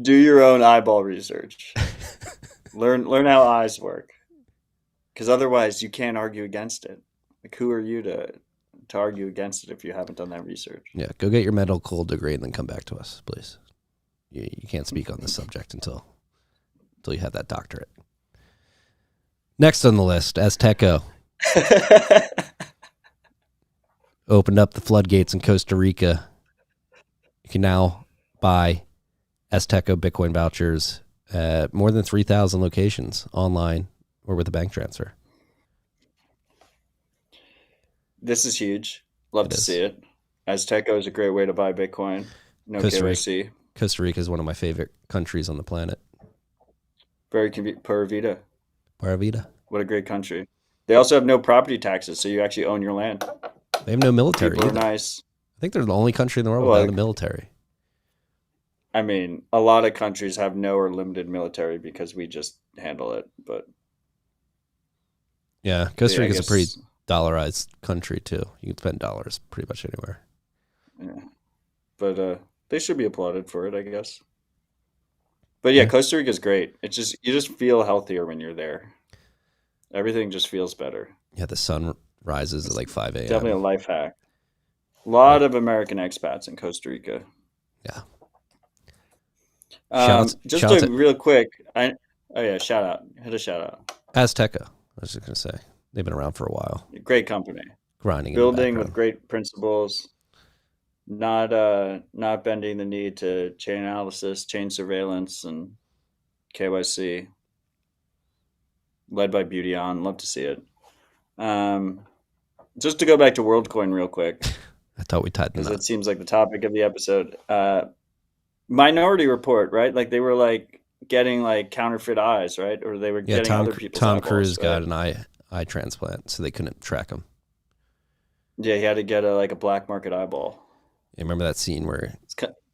Do your own eyeball research. Learn how eyes work, because otherwise you can't argue against it. Like, who are you to argue against it if you haven't done that research? Yeah, go get your medical degree and then come back to us, please. You can't speak on this subject until you have that doctorate. Next on the list, Azteco. Opened up the floodgates in Costa Rica. You can now buy Azteco Bitcoin vouchers at more than 3,000 locations online or with a bank transfer. This is huge. Love to see it. Azteco is a great way to buy Bitcoin. No KYC. Costa Rica is one of my favorite countries on the planet. Very Pura Vida. Pura Vida. What a great country. They also have no property taxes, so you actually own your land. They have no military. People are nice. I think they're the only country in the world without a military. I mean, a lot of countries have no or limited military because we just handle it. But yeah, Costa Rica is a pretty dollarized country too. You can spend dollars pretty much anywhere. Yeah, but they should be applauded for it, I guess. But yeah, Costa Rica is great. It's just you just feel healthier when you're there. Everything just feels better. Yeah, the sun rises at like 5 a.m. Definitely a life hack. A lot of American expats in Costa Rica. Yeah. Real quick. Shout out. Hit a shout out. Azteco. I was just going to say. They've been around for a while. Great company. Grinding Building with great principles. Not bending the knee to Chainalysis, chain surveillance, and KYC. Led by Beauty On. Love to see it. Just to go back to Worldcoin real quick. I thought we tied them up. Because it seems like the topic of the episode. Minority Report, right? Like they were like getting like counterfeit eyes, right? Or they were getting other people's Tom eyeballs, Cruise right? got an eye transplant, so they couldn't track him. Yeah, he had to get a black market eyeball. You remember that scene where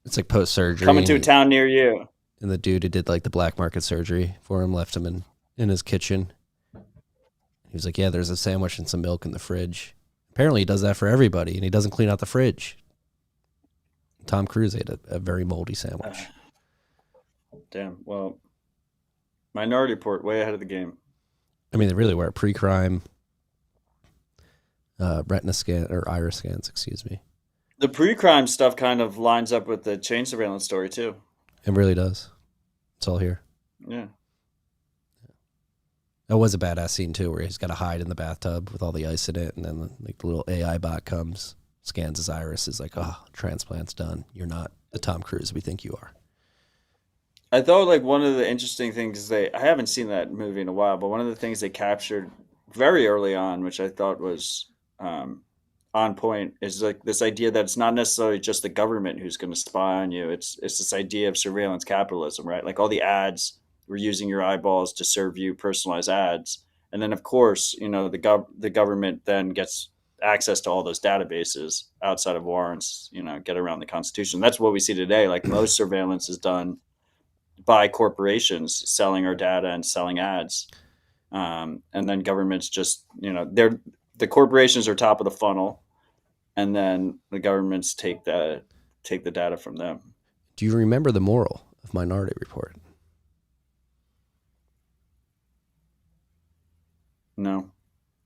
it's like post-surgery? Coming to a town near you. And the dude who did like the black market surgery for him left him in his kitchen. He was like, yeah, there's a sandwich and some milk in the fridge. Apparently he does that for everybody, and he doesn't clean out the fridge. Tom Cruise ate a very moldy sandwich. Damn. Well, Minority Report, way ahead of the game. I mean, they really were. Pre-crime, retina scan or iris scans, excuse me. The pre-crime stuff kind of lines up with the chain surveillance story too. It really does. It's all here. Yeah. That was a badass scene too, where he's got to hide in the bathtub with all the ice in it, and then like the little AI bot comes, scans his iris, is like, "Oh, transplant's done. You're not the Tom Cruise we think you are." I thought like one of the interesting things I haven't seen that movie in a while, but one of the things they captured very early on, which I thought was on point, is like this idea that it's not necessarily just the government who's going to spy on you. It's this idea of surveillance capitalism, right? Like all the ads, we're using your eyeballs to serve you personalized ads, and then of course, the government then gets access to all those databases outside of warrants. Get around the Constitution. That's what we see today. Like most surveillance is done by corporations selling our data and selling ads, and then governments just the corporations are top of the funnel, and then the governments take the data from them. Do you remember the moral of Minority Report? No.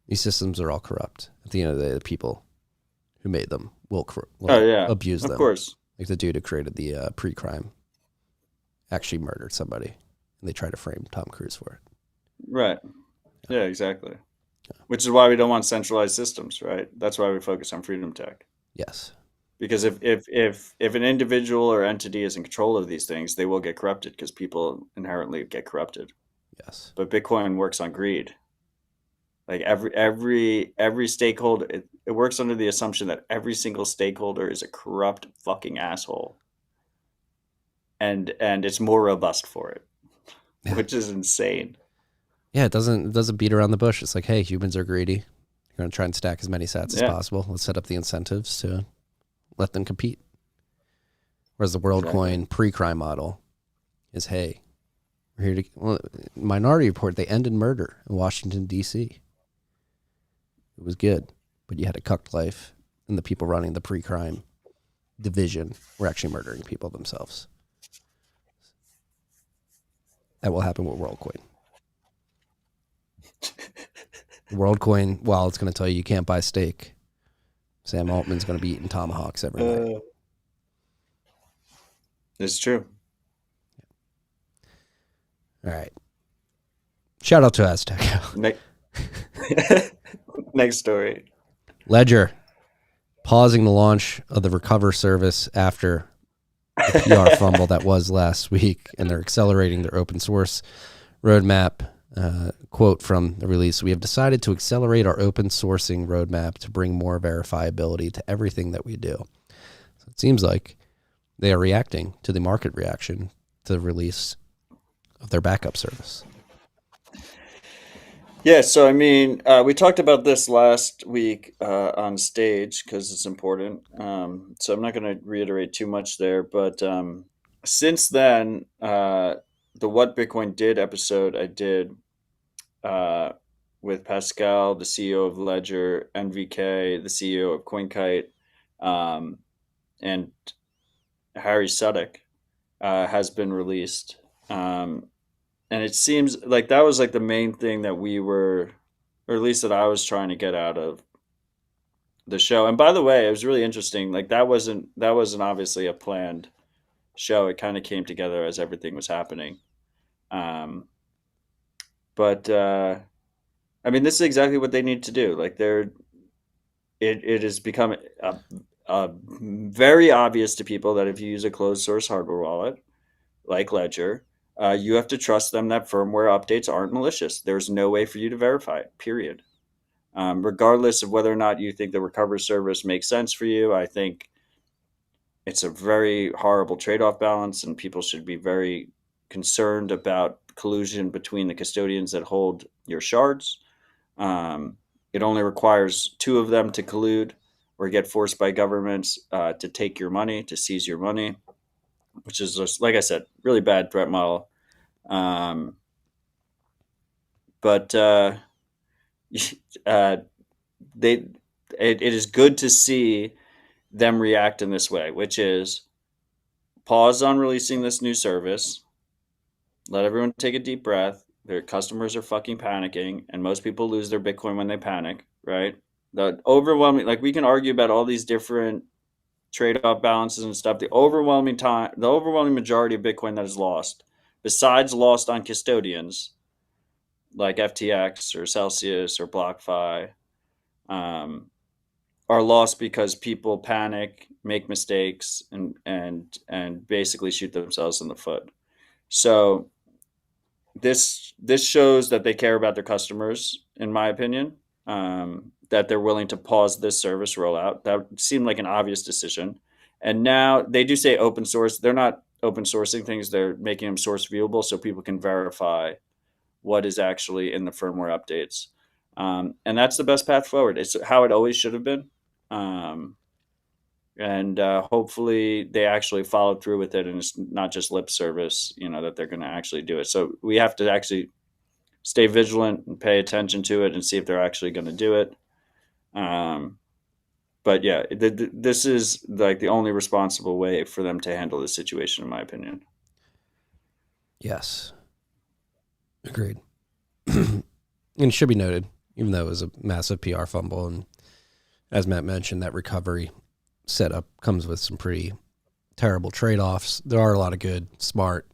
These systems are all corrupt. At the end of the day, the people who made them will Oh yeah, abuse of them. course. Like the dude who created the pre-crime actually murdered somebody, and they try to frame Tom Cruise for it. Right. Yeah, exactly. Which is why we don't want centralized systems, right? That's why we focus on freedom tech. Yes. Because if an individual or entity is in control of these things, they will get corrupted because people inherently get corrupted. Yes. But Bitcoin works on greed. Like every stakeholder, it works under the assumption that every single stakeholder is a corrupt fucking asshole, and it's more robust for it, which is insane. Yeah, it doesn't beat around the bush. It's like, hey, humans are greedy. You're going to try and stack as many sats as possible. Let's set up the incentives to let them compete. Whereas the Worldcoin pre-crime model is, hey, we're here to... Well, Minority Report, they ended murder in Washington, D.C. It was good, but you had a cucked life, and the people running the pre-crime division were actually murdering people themselves. That will happen with Worldcoin. Worldcoin, well, it's going to tell you can't buy steak. Sam Altman's going to be eating tomahawks every night. It's true. All right. Shout out to Azteco. Next story. Ledger pausing the launch of the Recover service after the PR fumble that was last week, and they're accelerating their open source roadmap. Quote from the release: "We have decided to accelerate our open sourcing roadmap to bring more verifiability to everything that we do." So it seems like they are reacting to the market reaction to the release of their backup service. Yeah, so I mean, we talked about this last week on stage because it's important. So I'm not going to reiterate too much there, but since then, the What Bitcoin Did episode I did with Pascal, the CEO of Ledger, NVK, the CEO of Coinkite, and Harry Suddick has been released. And it seems like that was like the main thing that we were, or at least that I was trying to get out of the show. And by the way, it was really interesting. Like that wasn't obviously a planned show. It kind of came together as everything was happening. But I mean, this is exactly what they need to do. Like it has become very obvious to people that if you use a closed source hardware wallet like Ledger, you have to trust them that firmware updates aren't malicious. There's no way for you to verify it, period. Regardless of whether or not you think the Recover service makes sense for you, I think it's a very horrible trade-off balance, and people should be very concerned about collusion between the custodians that hold your shards. It only requires two of them to collude or get forced by governments to take your money, to seize your money, which is just, like I said, really bad threat model. But it is good to see them react in this way, which is pause on releasing this new service, let everyone take a deep breath. Their customers are fucking panicking, and most people lose their Bitcoin when they panic, right? The overwhelming, like we can argue about all these different trade-off balances and stuff. The overwhelming majority of Bitcoin that is lost, besides lost on custodians like FTX or Celsius or BlockFi, um, are lost because people panic, make mistakes, and basically shoot themselves in the foot. So this shows that they care about their customers, in my opinion. That they're willing to pause this service rollout. That seemed like an obvious decision. And now they do say open source. They're not open sourcing things. They're making them source viewable so people can verify what is actually in the firmware updates. And that's the best path forward. It's how it always should have been. Um, and hopefully they actually follow through with it, and it's not just lip service, that they're going to actually do it. So we have to actually stay vigilant and pay attention to it and see if they're actually going to do it. But yeah, this is like the only responsible way for them to handle this situation, in my opinion. Yes. Agreed. And it should be noted, even though it was a massive PR fumble, and as Matt mentioned, that recovery setup comes with some pretty terrible trade-offs. There are a lot of good, smart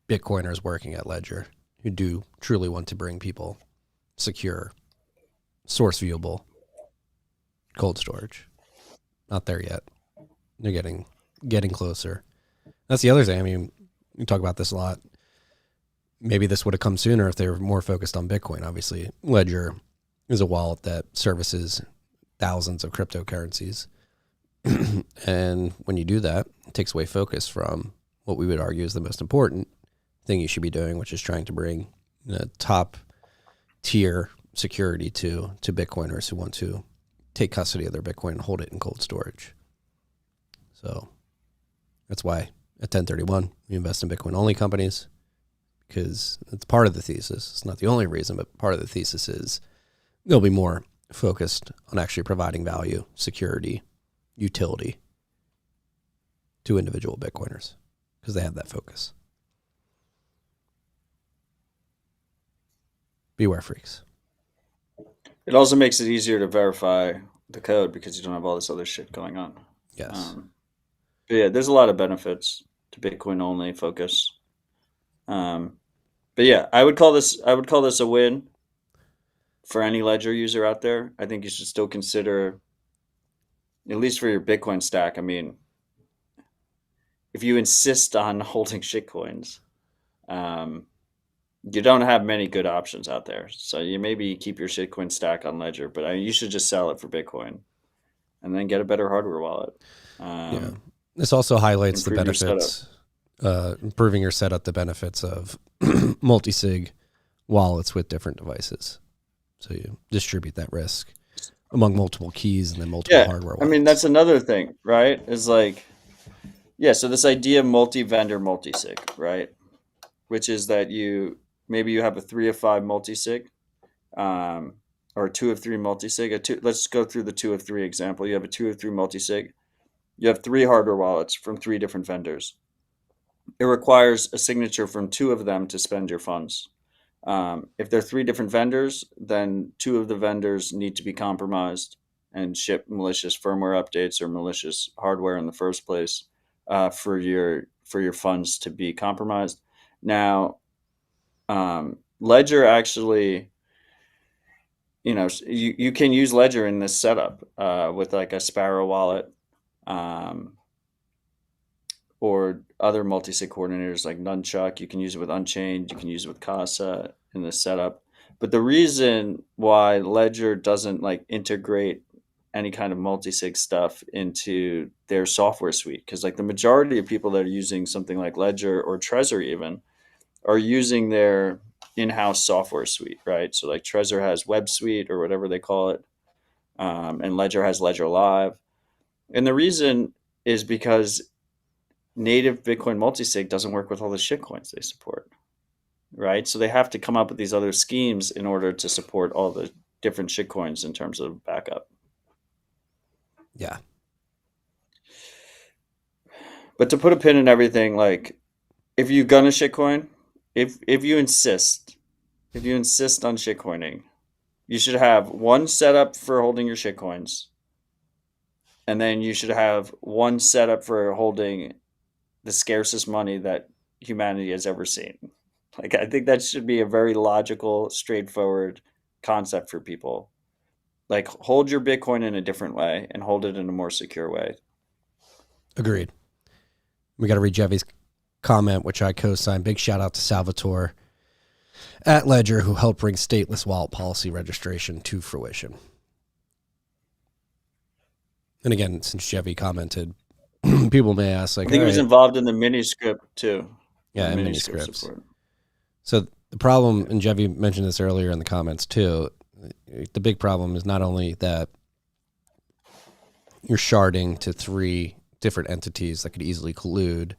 Bitcoiners working at Ledger who do truly want to bring people secure, source viewable cold storage. Not there yet. They're getting closer. That's the other thing. I mean, we talk about this a lot. Maybe this would have come sooner if they were more focused on Bitcoin. Obviously, Ledger is a wallet that services thousands of cryptocurrencies. And when you do that, it takes away focus from what we would argue is the most important thing you should be doing, which is trying to bring top tier security to Bitcoiners who want to take custody of their Bitcoin and hold it in cold storage. So that's why at 1031 we invest in Bitcoin only companies, because it's part of the thesis. It's not the only reason, but part of the thesis is they'll be more focused on actually providing value, security, utility to individual Bitcoiners because they have that focus. Beware, freaks. It also makes it easier to verify the code because you don't have all this other shit going on. Yes. But yeah, there's a lot of benefits to Bitcoin only focus. But yeah, I would call this a win for any Ledger user out there. I think you should still consider, at least for your Bitcoin stack. I mean, if you insist on holding shitcoins, you don't have many good options out there. So you maybe keep your shitcoin stack on Ledger, but you should just sell it for Bitcoin and then get a better hardware wallet. Yeah. This also highlights the improve your benefits, improving your setup, the benefits of multi-sig wallets with different devices. So you distribute that risk among multiple keys and then multiple hardware wallets. I mean, that's another thing, right? Is like, yeah, so this idea of multi-vendor multi-sig, right? Which is that maybe you have a 3 of 5 multi-sig, or a 2 of 3 multi-sig. Let's go through the 2 of 3 example. You have a 2 of 3 multi-sig. You have 3 hardware wallets from 3 different vendors. It requires a signature from 2 of them to spend your funds. If they're 3 different vendors, then 2 of the vendors need to be compromised and ship malicious firmware updates or malicious hardware in the first place for your funds to be compromised. Now, Ledger actually, you can use Ledger in this setup with like a Sparrow wallet, or other multi-sig coordinators like Nunchuck. You can use it with Unchained. You can use it with Costa in this setup. But the reason why Ledger doesn't like integrate any kind of multi-sig stuff into their software suite, because like the majority of people that are using something like Ledger or Trezor even are using their in-house software suite, right? So like Trezor has Web Suite or whatever they call it, and Ledger has Ledger Live. And the reason is because native Bitcoin multisig doesn't work with all the shitcoins they support, right? So they have to come up with these other schemes in order to support all the different shitcoins in terms of backup. Yeah. But to put a pin in everything, like if you're gonna shitcoin, if you insist, if you insist on shitcoining, you should have one setup for holding your shitcoins, and then you should have one setup for holding the scarcest money that humanity has ever seen. Like, I think that should be a very logical, straightforward concept for people. Like, hold your Bitcoin in a different way and hold it in a more secure way. Agreed. We got to read Jevy's comment, which I co-signed. Big shout out to Salvatore at Ledger, who helped bring stateless wallet policy registration to fruition. And again, since Jevy commented, people may ask, like, I think he was involved in the mini script too. Yeah, in mini scripts. So the problem, and Jevy mentioned this earlier in the comments too, the big problem is not only that you're sharding to 3 different entities that could easily collude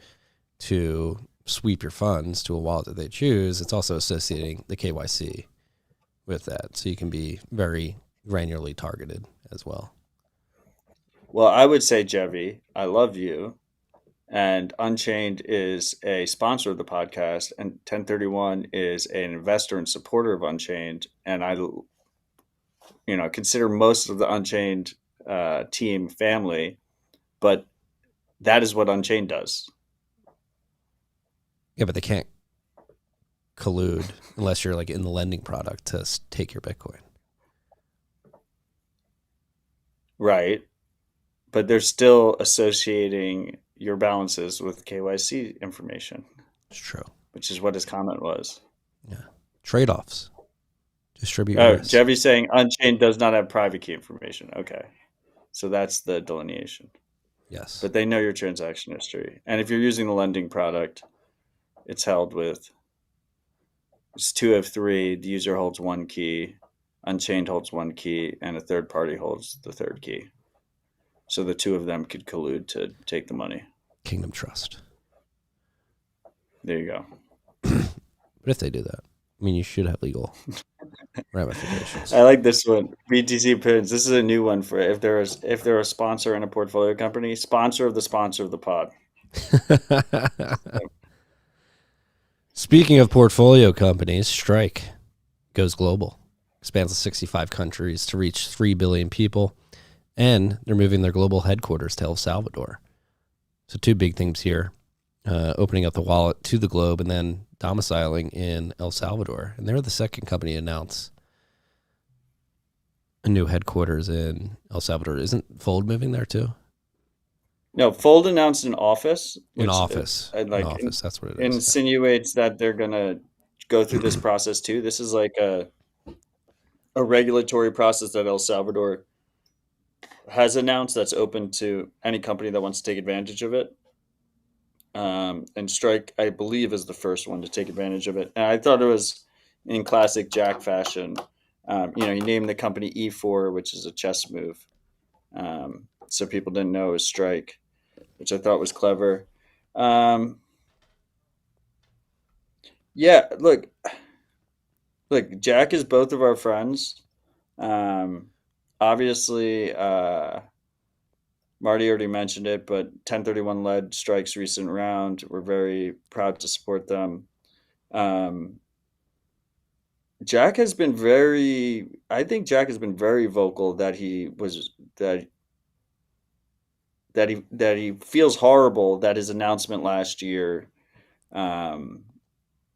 to sweep your funds to a wallet that they choose, it's also associating the KYC with that. So you can be very granularly targeted as well. Well, I would say, Jevy, I love you. And Unchained is a sponsor of the podcast, and 1031 is an investor and supporter of Unchained. And I, consider most of the Unchained team family, but that is what Unchained does. Yeah, but they can't collude unless you're like in the lending product to take your Bitcoin. Right. But they're still associating your balances with KYC information. It's true. Which is what his comment was. Yeah. Trade-offs. Distribute risk. Jevy's saying Unchained does not have private key information. Okay. So that's the delineation. Yes. But they know your transaction history. And if you're using the lending product, it's held with, it's 2 of 3. The user holds 1 key. Unchained holds 1 key. And a third party holds the 3rd key. So the 2 of them could collude to take the money. Kingdom Trust. There you go. But if they do that, I mean, you should have legal ramifications. I like this one. BTC pins. This is a new one for if they're a sponsor in a portfolio company, sponsor of the pod. Speaking of portfolio companies, Strike goes global, expands to 65 countries to reach 3 billion people. And they're moving their global headquarters to El Salvador. So 2 big things here, opening up the wallet to the globe and then domiciling in El Salvador. And they're the second company to announce a new headquarters in El Salvador. Isn't Fold moving there too? No, Fold announced an office. In office. That's what it is. Insinuates that they're going to go through this process too. This is like a regulatory process that El Salvador has announced that's open to any company that wants to take advantage of it. And Strike, I believe, is the first one to take advantage of it. And I thought it was in classic Jack fashion. He named the company E4, which is a chess move. So people didn't know it was Strike, which I thought was clever. Yeah, look, Jack is both of our friends. Obviously, Marty already mentioned it, but 1031 led Strike's recent round. We're very proud to support them. Jack has been very vocal that he feels horrible that his announcement last year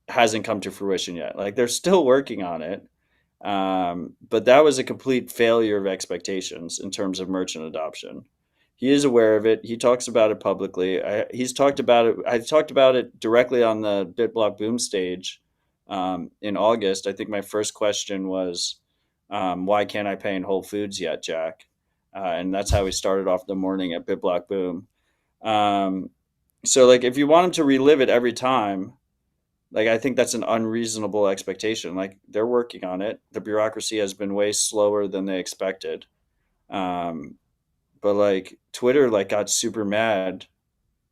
hasn't come to fruition yet. Like, they're still working on it. But that was a complete failure of expectations in terms of merchant adoption. He is aware of it. He talks about it publicly. I talked about it directly on the BitBlock Boom stage in August. I think my first question was, why can't I pay in Whole Foods yet, Jack? And that's how we started off the morning at BitBlock Boom. So, like, if you want him to relive it every time, like, I think that's an unreasonable expectation. Like, they're working on it. The bureaucracy has been way slower than they expected. But like, Twitter got super mad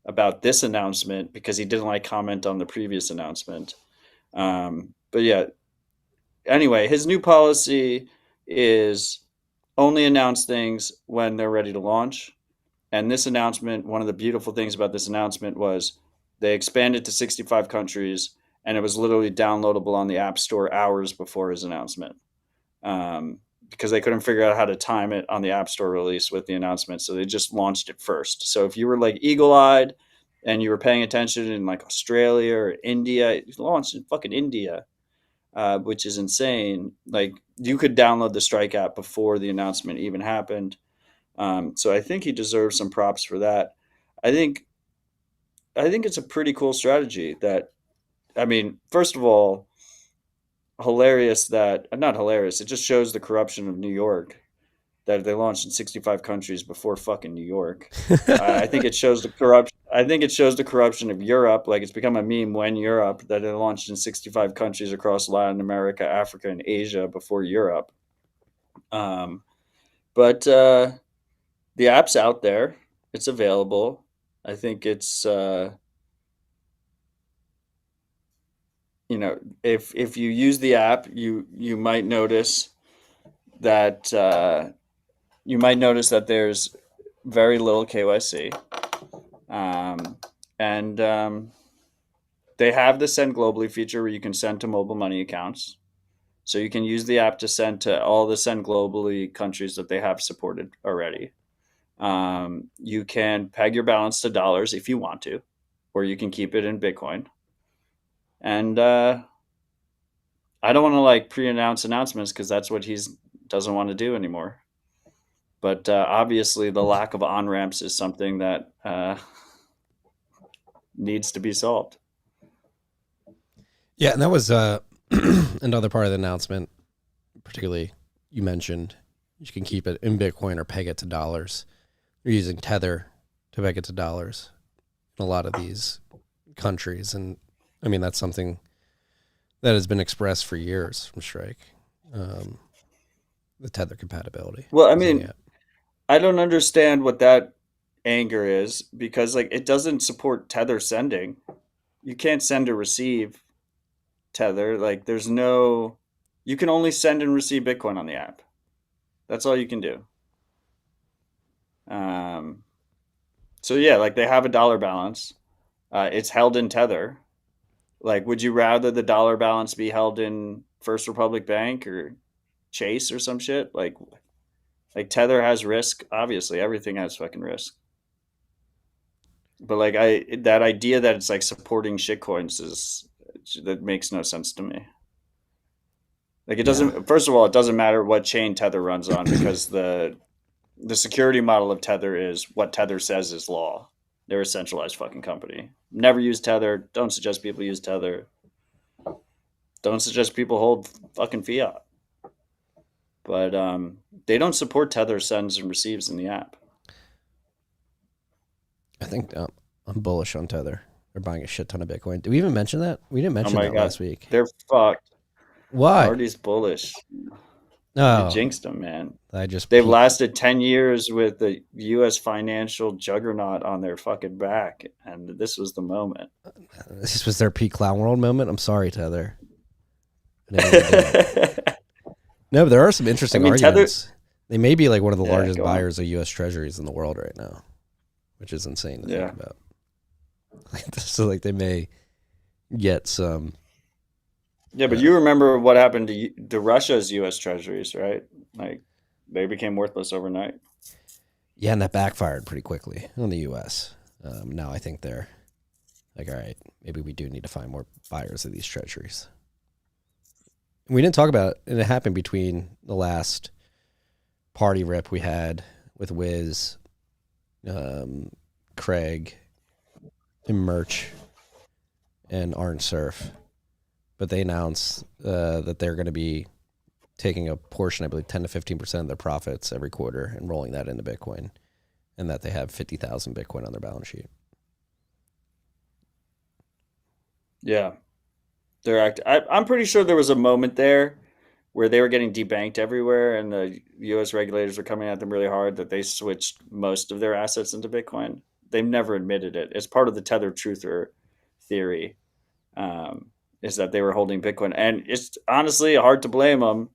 about this announcement because he didn't comment on the previous announcement. But yeah, anyway, his new policy is only announce things when they're ready to launch. And this announcement, one of the beautiful things about this announcement was They expanded to 65 countries, and it was literally downloadable on the App Store hours before his announcement. Because they couldn't figure out how to time it on the App Store release with the announcement, so they just launched it first. So if you were like eagle-eyed and you were paying attention in like Australia or India, it launched in fucking India, which is insane. Like you could download the Strike app before the announcement even happened. So I think he deserves some props for that. I think I think it's a pretty cool strategy. That I mean, first of all, hilarious that not hilarious. It just shows the corruption of New York that they launched in 65 countries before fucking New York. I think it shows the corruption. I think it shows the corruption of Europe. Like it's become a meme when Europe that it launched in 65 countries across Latin America, Africa, and Asia before Europe. Um, but the app's out there. It's available. I think it's if you use the app, you might notice that there's very little KYC. And they have the send globally feature where you can send to mobile money accounts. So you can use the app to send to all the send globally countries that they have supported already. You can peg your balance to dollars if you want to, or you can keep it in Bitcoin. And I don't want to like pre-announce announcements because that's what he's doesn't want to do anymore. But obviously, the lack of on ramps is something that needs to be solved. Yeah, and that was another part of the announcement. Particularly, you mentioned you can keep it in Bitcoin or peg it to dollars. You're using Tether to peg it to dollars in a lot of these countries, and I mean that's something that has been expressed for years from Strike. The Tether compatibility. Well, I mean, I don't understand what that anger is because like it doesn't support Tether sending. You can't send or receive Tether. Like there's no you can only send and receive Bitcoin on the app. That's all you can do. Um so yeah, like they have a dollar balance. It's held in Tether. Like would you rather the dollar balance be held in First Republic Bank or Chase or some shit? Like Tether has risk. Obviously, everything has fucking risk. But like that idea that it's like supporting shitcoins is that makes no sense to me. Like it doesn't. Yeah. First of all, it doesn't matter what chain Tether runs on because the security model of Tether is what Tether says is law. They're a centralized fucking company. Never use Tether. Don't suggest people use Tether. Don't suggest people hold fucking fiat. But they don't support Tether sends and receives in the app. I think I'm bullish on Tether. They're buying a shit ton of Bitcoin. Did we even mention that? We didn't Oh mention my that god, last week. they're fucked. Why? Marty's bullish. You No, jinxed them, man. I just They've peeked. lasted 10 years with the U.S. financial juggernaut on their fucking back, and this was the moment. This was their peak clown world moment. I'm sorry, Tether. I didn't mean to do it. No, but there are some I interesting mean, Tether. arguments. They may be like one of the Yeah, largest go on. buyers of U.S. Treasuries in the world right now, which is insane to Yeah. think about. So like they may get some. Yeah, but you remember what happened to Russia's U.S. treasuries, right? Like, they became worthless overnight. Yeah, and that backfired pretty quickly on the U.S. Now I think they're like, all right, maybe we do need to find more buyers of these treasuries. We didn't talk about it, and it happened between the last party rip we had with Wiz, Craig, and Merch, and Orange Surf. But they announced that they're going to be taking a portion, I believe 10 to 15% of their profits every quarter and rolling that into Bitcoin, and that they have 50,000 Bitcoin on their balance sheet. Yeah, I'm pretty sure there was a moment there where they were getting debanked everywhere, and the U.S. regulators were coming at them really hard that they switched most of their assets into Bitcoin. They've never admitted it. It's part of the tether truther theory. Is that they were holding Bitcoin, and it's honestly hard to blame them.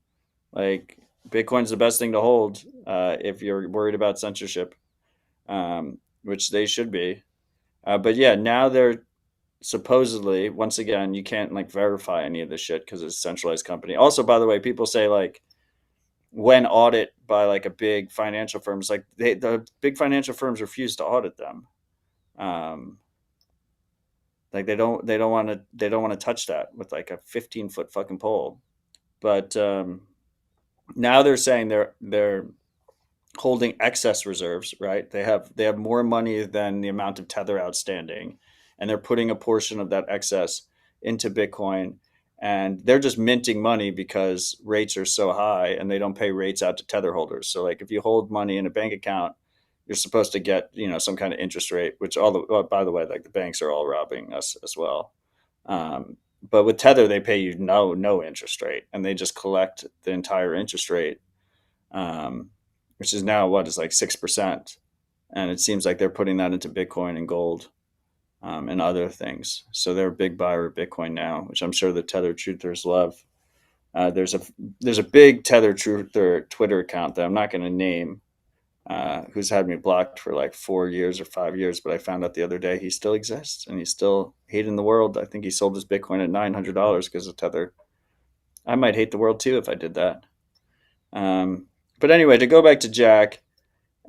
Like Bitcoin's the best thing to hold if you're worried about censorship, which they should be. But yeah, now they're supposedly, once again, you can't like verify any of this shit because it's a centralized company. Also, by the way, people say like when audit by like a big financial firms, like the big financial firms refuse to audit them. Um, like they don't want to touch that with like a 15-foot fucking pole. But now they're saying they're holding excess reserves, right? They have more money than the amount of tether outstanding, and they're putting a portion of that excess into Bitcoin, and they're just minting money because rates are so high, and they don't pay rates out to tether holders. So like if you hold money in a bank account, you're supposed to get some kind of interest rate, which by the way, like the banks are all robbing us as well. Um, but with tether, they pay you no interest rate, and they just collect the entire interest rate, um, which is now what is like 6%, and it seems like they're putting that into Bitcoin and gold, and other things. So they're a big buyer of Bitcoin now, which I'm sure the Tether truthers love. There's a big Tether truther Twitter account that I'm not going to name, who's had me blocked for like 4 years or 5 years, but I found out the other day he still exists and he's still hating the world. I think he sold his Bitcoin at $900 because of Tether. I might hate the world too if I did that. But anyway, to go back to Jack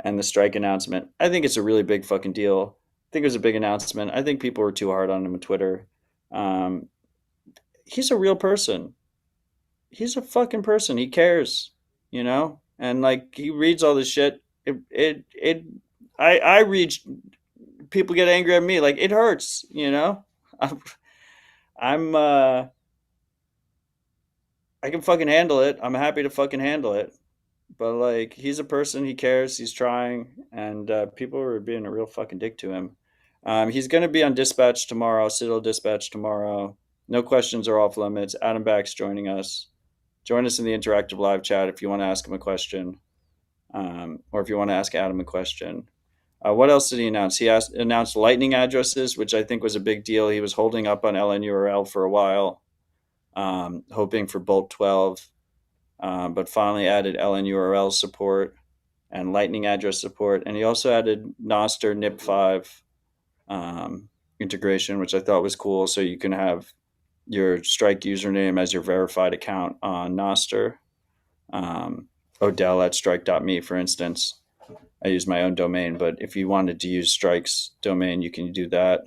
and the strike announcement, I think it's a really big fucking deal. I think it was a big announcement. I think people were too hard on him on Twitter. Um, he's a real person. He's a fucking person. He cares, and like he reads all this shit. I read, people get angry at me. Like it hurts. I'm, I'm I can fucking handle it. I'm happy to fucking handle it. But like he's a person, he cares, he's trying, and people are being a real fucking dick to him. He's going to be on Dispatch tomorrow, Citadel Dispatch tomorrow. No questions are off limits. Adam Back's joining us. Join us in the interactive live chat if you want to ask him a question, or if you want to ask Adam a question. What else did he announce? He announced Lightning addresses, which I think was a big deal. He was holding up on LNURL for a while, hoping for Bolt 12. But finally added LNURL support and Lightning address support. And he also added Noster NIP5 integration, which I thought was cool. So you can have your Strike username as your verified account on Noster. Odell at strike.me, for instance. I use my own domain, but if you wanted to use Strike's domain, you can do that.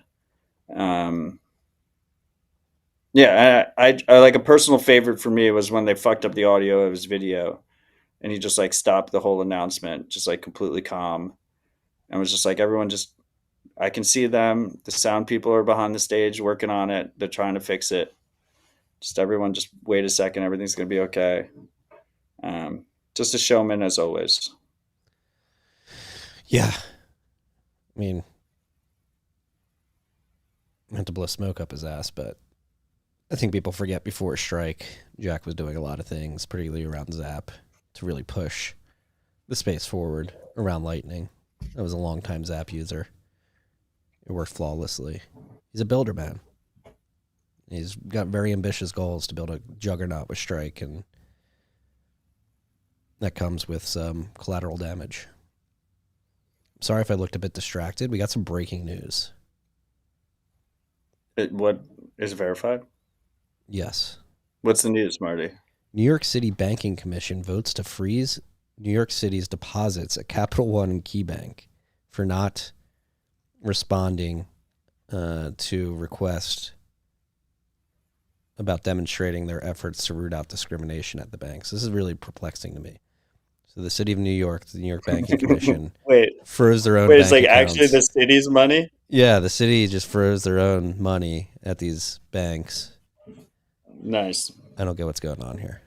Yeah, I like a personal favorite for me was when they fucked up the audio of his video, and he just like stopped the whole announcement, just like completely calm, and was just like everyone just, I can see them. The sound people are behind the stage working on it. They're trying to fix it. Just everyone, just wait a second. Everything's gonna be okay. Just a showman as always. Yeah, I mean, I meant to blow smoke up his ass, but I think people forget before strike, Jack was doing a lot of things, particularly around Zap, to really push the space forward around Lightning. I was a long-time Zap user. It worked flawlessly. He's a builder, man. He's got very ambitious goals to build a juggernaut with Strike, and that comes with some collateral damage. Sorry if I looked a bit distracted. We got some breaking news. What is verified? Yes. What's the news, Marty? New York City Banking Commission votes to freeze New York City's deposits at Capital One and KeyBank for not responding to requests about demonstrating their efforts to root out discrimination at the banks. This is really perplexing to me. So the city of New York, the New York Banking Commission, froze their own bank it's like accounts. Actually the city's money? Yeah, the city just froze their own money at these banks. Nice. I don't get what's going on here.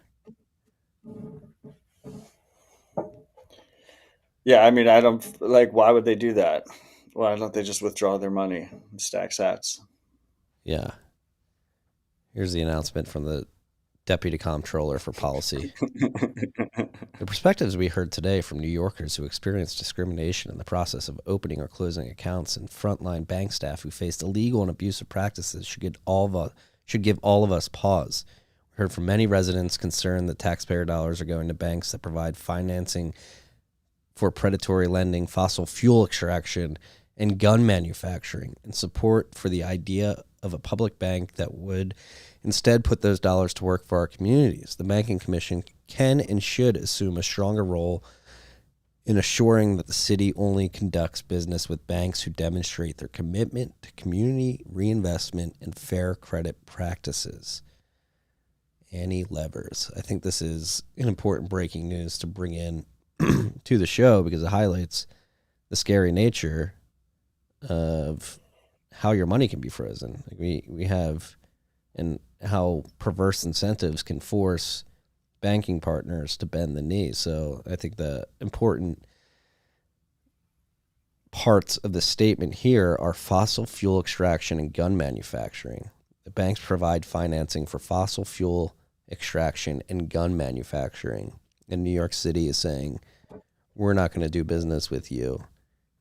Yeah, I mean, I don't, like, why would they do that? Why don't they just withdraw their money and stack sats? Yeah. Here's the announcement from the Deputy Comptroller for Policy. The perspectives we heard today from New Yorkers who experienced discrimination in the process of opening or closing accounts and frontline bank staff who faced illegal and abusive practices should give all of us pause. We heard from many residents concerned that taxpayer dollars are going to banks that provide financing for predatory lending, fossil fuel extraction, and gun manufacturing, and support for the idea of a public bank that would instead put those dollars to work for our communities. The Banking Commission can and should assume a stronger role in assuring that the city only conducts business with banks who demonstrate their commitment to community reinvestment and fair credit practices. Annie Levers. I think this is an important breaking news to bring in to the show because it highlights the scary nature of how your money can be frozen. Like we have, and how perverse incentives can force banking partners to bend the knee. So I think the important parts of the statement here are fossil fuel extraction and gun manufacturing. The banks provide financing for fossil fuel extraction and gun manufacturing. And New York City is saying, we're not going to do business with you.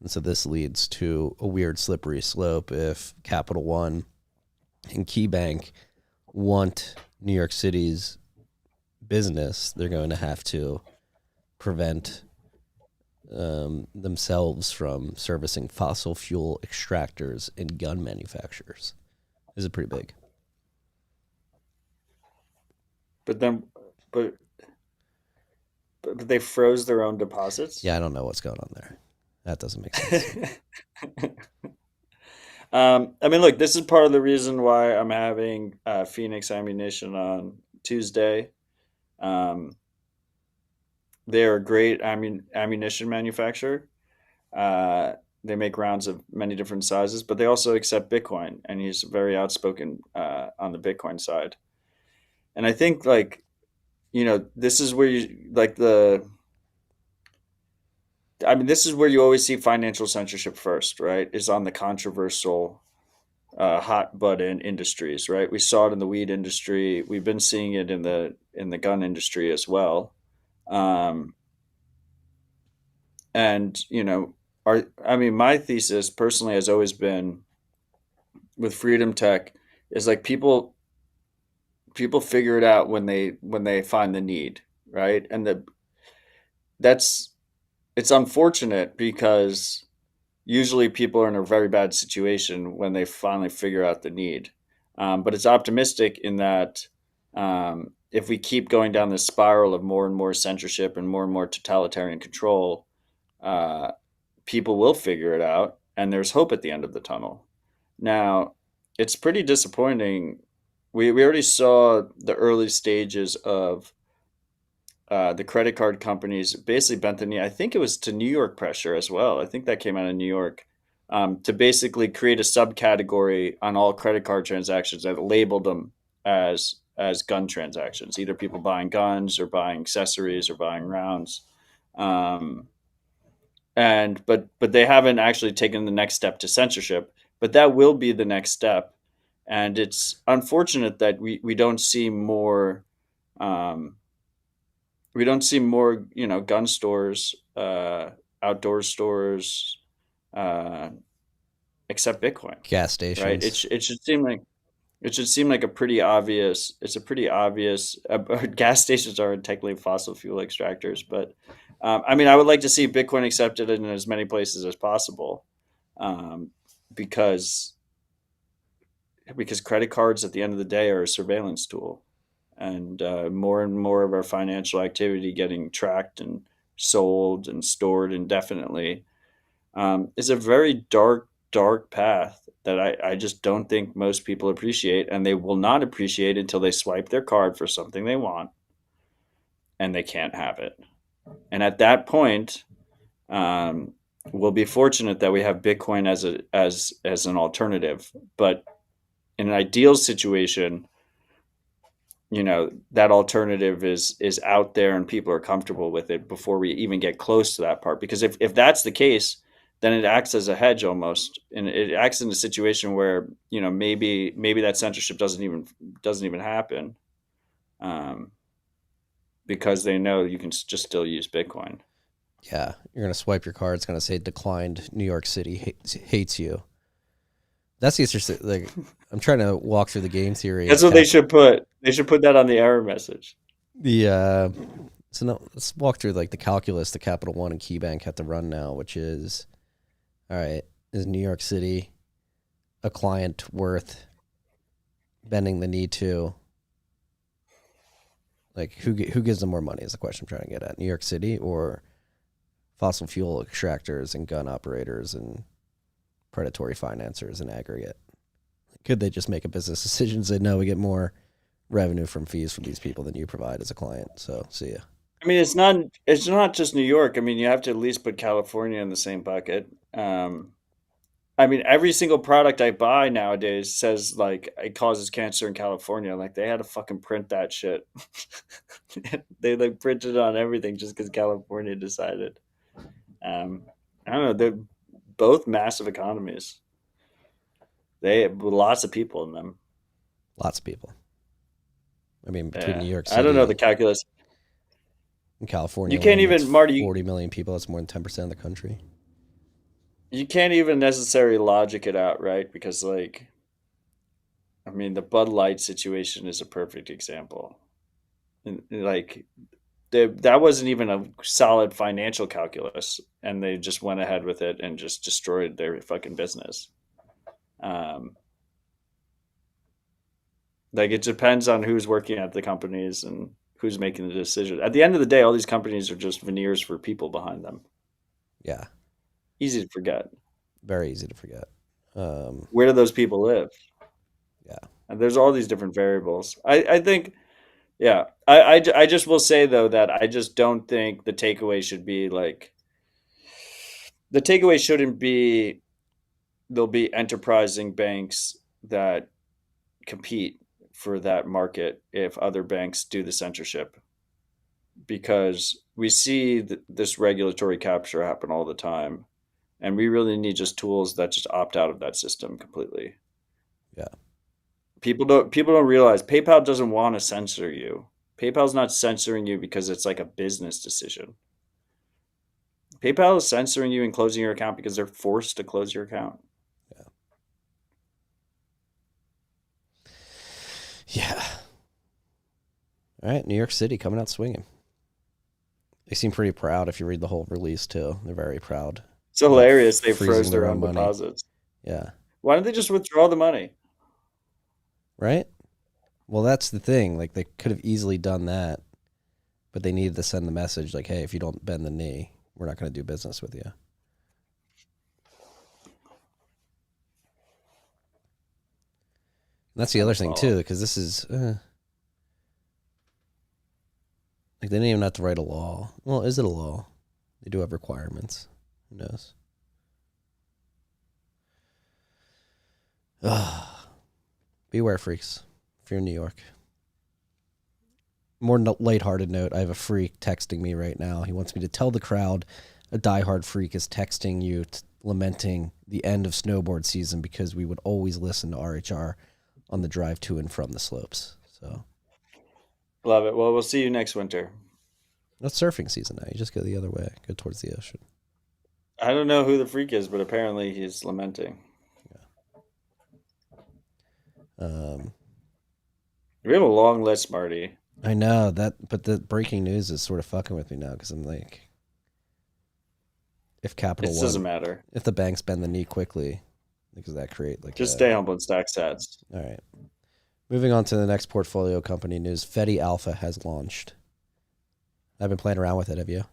And so this leads to a weird slippery slope. If Capital One and KeyBank want New York City's business, they're going to have to prevent themselves from servicing fossil fuel extractors and gun manufacturers. This is pretty big. But they froze their own deposits. Yeah, I don't know what's going on there. That doesn't make sense. I mean, look, this is part of the reason why I'm having Phoenix Ammunition on Tuesday. They're a great ammunition manufacturer. They make rounds of many different sizes, but they also accept Bitcoin, and he's very outspoken on the Bitcoin side. And I think, like, this is where this is where you always see financial censorship first, right? Is on the controversial, hot button industries, right? We saw it in the weed industry. We've been seeing it in the gun industry as well. And my thesis personally has always been with Freedom Tech is like people figure it out when they find the need, right? And it's unfortunate because usually people are in a very bad situation when they finally figure out the need. But it's optimistic in that if we keep going down this spiral of more and more censorship and more totalitarian control, people will figure it out, and there's hope at the end of the tunnel. Now, it's pretty disappointing. We already saw the early stages of the credit card companies basically bent the knee. I think it was to New York pressure as well. I think that came out of New York to basically create a subcategory on all credit card transactions that labeled them as gun transactions, either people buying guns or buying accessories or buying rounds. But they haven't actually taken the next step to censorship, but that will be the next step. And it's unfortunate that we don't see more gun stores, outdoor stores, except Bitcoin. Gas stations. Right? It should seem like a pretty obvious. It's a pretty obvious. Gas stations are technically fossil fuel extractors, but I would like to see Bitcoin accepted in as many places as possible, because credit cards at the end of the day are a surveillance tool, and more of our financial activity getting tracked and sold and stored indefinitely is a very dark path that I just don't think most people appreciate, and they will not appreciate until they swipe their card for something they want and they can't have it. And at that point, we'll be fortunate that we have Bitcoin as an alternative. But in an ideal situation, that alternative is out there and people are comfortable with it before we even get close to that part. Because if that's the case, then it acts as a hedge almost, and it acts in a situation where maybe that censorship doesn't even happen, because they know you can just still use Bitcoin. Yeah, you're gonna swipe your card. It's gonna say declined. New York City hates you. That's the interesting. Like, I'm trying to walk through the game theory. That's what they should put. They should put that on the error message. So no, let's walk through like the calculus the Capital One and KeyBank have to run now, which is, all right, is New York City a client worth bending the knee to? Like, who gives them more money is the question I'm trying to get at. New York City or fossil fuel extractors and gun operators and predatory financiers in aggregate? Could they just make a business decision and say, no, we get more revenue from fees from these people than you provide as a client, so see ya? I mean, it's not just New York. I mean, you have to at least put California in the same bucket. I mean, every single product I buy nowadays says like it causes cancer in California. Like they had to fucking print that shit. They like printed it on everything just because California decided. I don't know. They're both massive economies. They have lots of people in them. Lots of people. I mean, between New York I don't know the City calculus. and California You can't alone, that's even, Marty. 40 million people. That's more than 10% of the country. You can't even necessarily logic it out, right? Because like, I mean, the Bud Light situation is a perfect example. And like, that wasn't even a solid financial calculus, and they just went ahead with it and just destroyed their fucking business. Like it depends on who's working at the companies and who's making the decision. At the end of the day, all these companies are just veneers for people behind them. Yeah, Easy to forget. very easy to forget. Where do those people live? Yeah. And there's all these different variables. I think, yeah. I just will say though that I just don't think the takeaway should be like the takeaway shouldn't be there'll be enterprising banks that compete for that market if other banks do the censorship, because we see this regulatory capture happen all the time, and we really need just tools that just opt out of that system completely. Yeah. People don't realize PayPal doesn't want to censor you. PayPal's not censoring you because it's like a business decision. PayPal is censoring you and closing your account because they're forced to close your account. Yeah. All right, New York City coming out swinging. They seem pretty proud if you read the whole release, too. They're very proud. It's hilarious. They Freezing froze their their own own money. deposits. Yeah. Why don't they just withdraw the money? Right? Well, that's the thing. Like, they could have easily done that, but they needed to send the message like, hey, if you don't bend the knee, we're not going to do business with you. And that's the other thing, too, because this is... like, they didn't even have to write a law. Well, is it a law? They do have requirements. Who knows? Beware, freaks, if you're in New York. More lighthearted note, I have a freak texting me right now. He wants me to tell the crowd a diehard freak is texting you lamenting the end of snowboard season because we would always listen to RHR on the drive to and from the slopes. So, love it. Well, we'll see you next winter. That's surfing season now. You just go the other way, go towards the ocean. I don't know who the freak is, but apparently he's lamenting. Yeah. We have a long list, Marty. I know that, but the breaking news is sort of fucking with me now because I'm like, if Capital One doesn't matter. If the banks bend the knee quickly, does that create like just stay humble and stack sats? All right. Moving on to the next portfolio company news. Fedi Alpha has launched. I've been playing around with it. Have you?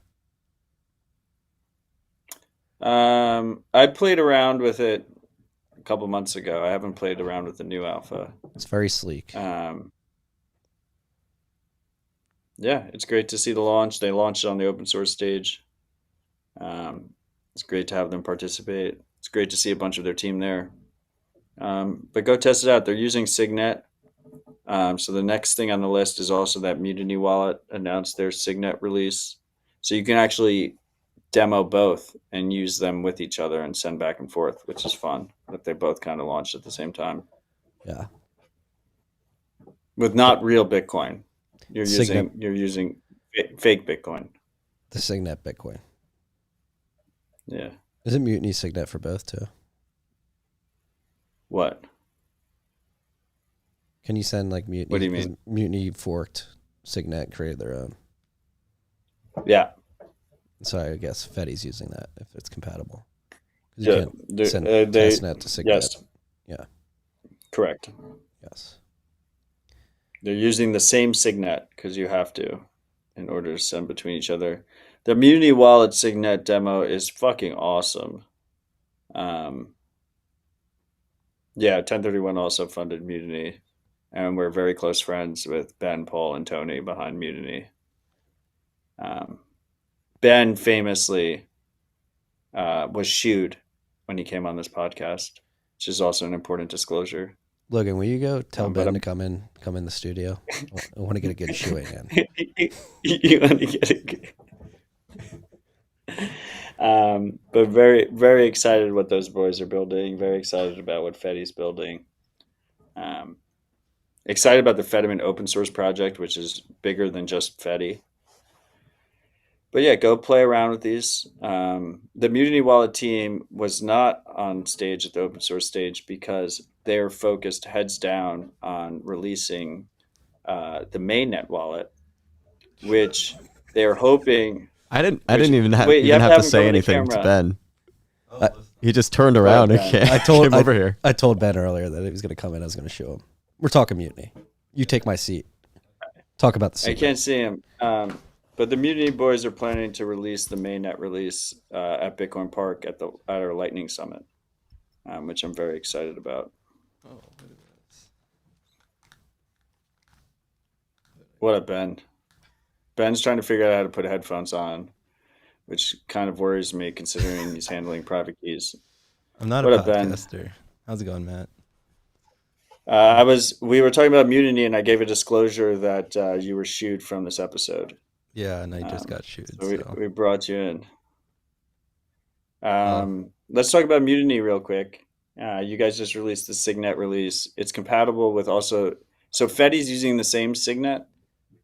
I played around with it a couple months ago. I haven't played around with the new alpha. It's very sleek. Yeah, it's great to see the launch. They launched it on the open source stage. It's great to have them participate. It's great to see a bunch of their team there. But go test it out. They're using Signet. So the next thing on the list is also that Mutiny wallet announced their Signet release. So you can actually demo both and use them with each other and send back and forth, which is fun. That they both kind of launched at the same time. Yeah. With not real Bitcoin. You're Signet. using fake Bitcoin. The Signet Bitcoin. Yeah. Isn't Mutiny Signet for both too? What? Can you send like Mutiny? What do you mean? Mutiny forked Signet, created their own. Yeah. So I guess Fedi's using that if it's compatible. You Yeah, can't send they testnet to SIGNet. yes, Yeah. correct. Yes. They're using the same Signet because you have to in order to send between each other. The Mutiny Wallet Signet demo is fucking awesome. Yeah, 1031 also funded Mutiny, and we're very close friends with Ben, Paul, and Tony behind Mutiny. Ben famously was shooed when he came on this podcast, which is also an important disclosure. Logan, will you go tell But Ben to come in the studio? I want to get a good shoeing in. you want to get it. But very, very excited what those boys are building. Very excited about what Fedi's building. Excited about the Fediman open source project, which is bigger than just Fedi. But yeah, go play around with these. The Mutiny Wallet team was not on stage at the open source stage because they are focused heads down on releasing the mainnet wallet, which they're hoping. I didn't even have Wait, you have to him say go anything to camera. Ben. I- He just turned around and Ben. came over here. I told Ben earlier that he was going to come in. I was going to show him. We're talking Mutiny. You take my seat. Talk about the I seat. can't see him. But the Mutiny boys are planning to release the mainnet release at Bitcoin Park at our Lightning Summit, which I'm very excited about. Oh, look at this. What up, Ben? Ben's trying to figure out how to put headphones on, which kind of worries me considering he's handling private keys. I'm not What a up, Ben? podcaster. How's it going, Matt? We were talking about Mutiny, and I gave a disclosure that you were shooed from this episode. Yeah, and I just got shooed. So we brought you in. Let's talk about Mutiny real quick. You guys just released the Signet release. It's compatible with also. So Fedi's using the same Signet.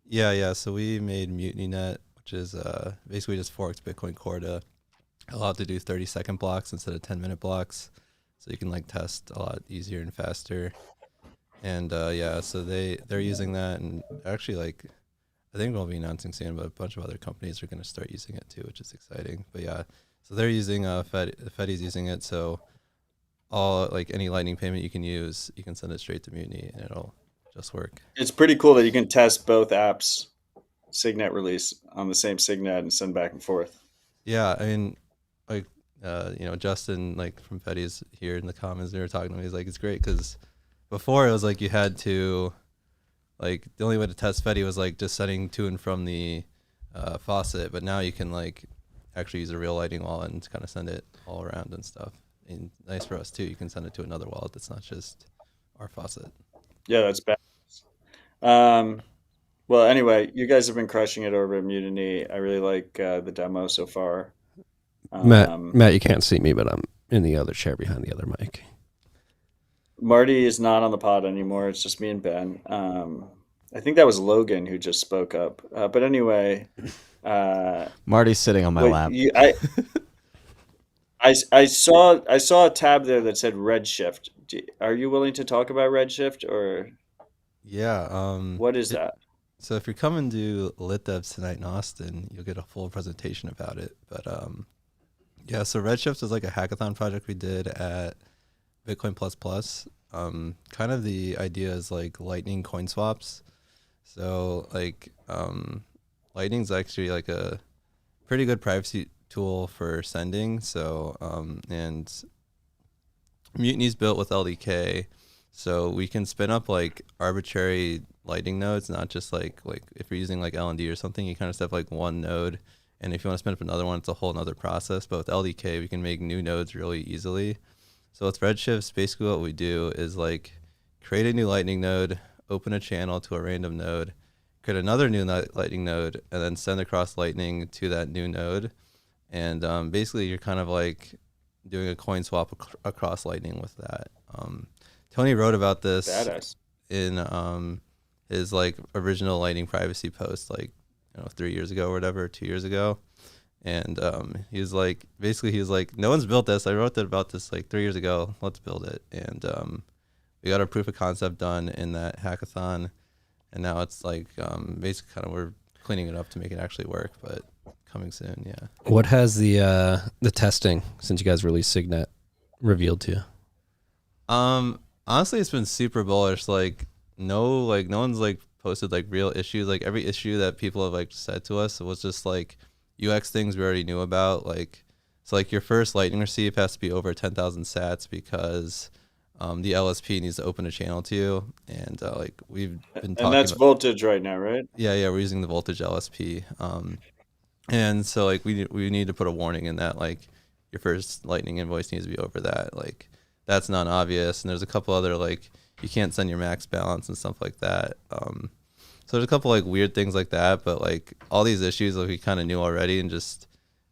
Yeah. So we made MutinyNet, which is basically just forked Bitcoin Core to allow it to do 30-second blocks instead of 10-minute blocks, so you can like test a lot easier and faster. And so they're using that, and actually like I think we'll be announcing soon, but a bunch of other companies are going to start using it too, which is exciting. But yeah, so they're using Fedi's using it, so all like any Lightning payment you can use, you can send it straight to Mutiny, and it'll just work. It's pretty cool that you can test both apps Signet release on the same Signet and send back and forth. Yeah, I mean, like Justin like from Fedi's here in the comments, they were talking to me. He's like, it's great because before it was like you had to like the only way to test Fedi was like just sending to and from the faucet, but now you can like actually use a real Lightning wallet and kind of send it all around and stuff. And nice for us too. You can send it to another wallet that's not just our faucet. Yeah, that's bad. Well, anyway, you guys have been crushing it over at Mutiny. I really like the demo so far. Matt, you can't see me, but I'm in the other chair behind the other mic. Marty is not on the pod anymore. It's just me and Ben. I think that was Logan who just spoke up. But anyway, Marty's sitting on my lap. I saw a tab there that said Redshift. Are you willing to talk about Redshift or? Yeah. What is that? So if you're coming to Lit Devs tonight in Austin, you'll get a full presentation about it. But yeah, so Redshift is like a hackathon project we did at Bitcoin Plus Plus. Kind of the idea is like Lightning coin swaps. So like Lightning's actually like a pretty good privacy tool for sending. So and Mutiny's built with LDK, so we can spin up like arbitrary Lightning nodes, not just like if you're using like LND or something, you kind of set up like one node, and if you want to spin up another one, it's a whole nother process. But with LDK, we can make new nodes really easily. So with Redshift, basically what we do is like create a new Lightning node, open a channel to a random node, create another new Lightning node, and then send across Lightning to that new node. And basically you're kind of like doing a coin swap across Lightning with that. Tony wrote about this Badass. in his like original Lightning privacy post, like 3 years ago or whatever, 2 years ago. And he was like, no one's built this. I wrote about this like 3 years ago. Let's build it. And we got our proof of concept done in that hackathon. And now it's like basically kind of we're cleaning it up to make it actually work. But coming soon. Yeah. What has the testing since you guys released Signet revealed to you? Honestly, it's been super bullish. Like no one's like posted like real issues. Like every issue that people have like said to us was just like UX things we already knew about. Like so like your first Lightning receive has to be over 10,000 sats because the LSP needs to open a channel to you. And like we've been talking And that's about, voltage right now, right? yeah, we're using the voltage LSP. And so like we need to put a warning in that like your first Lightning invoice needs to be over that. Like that's not obvious. And there's a couple other like you can't send your max balance and stuff like that. So there's a couple like weird things like that, but like all these issues like we kind of knew already and just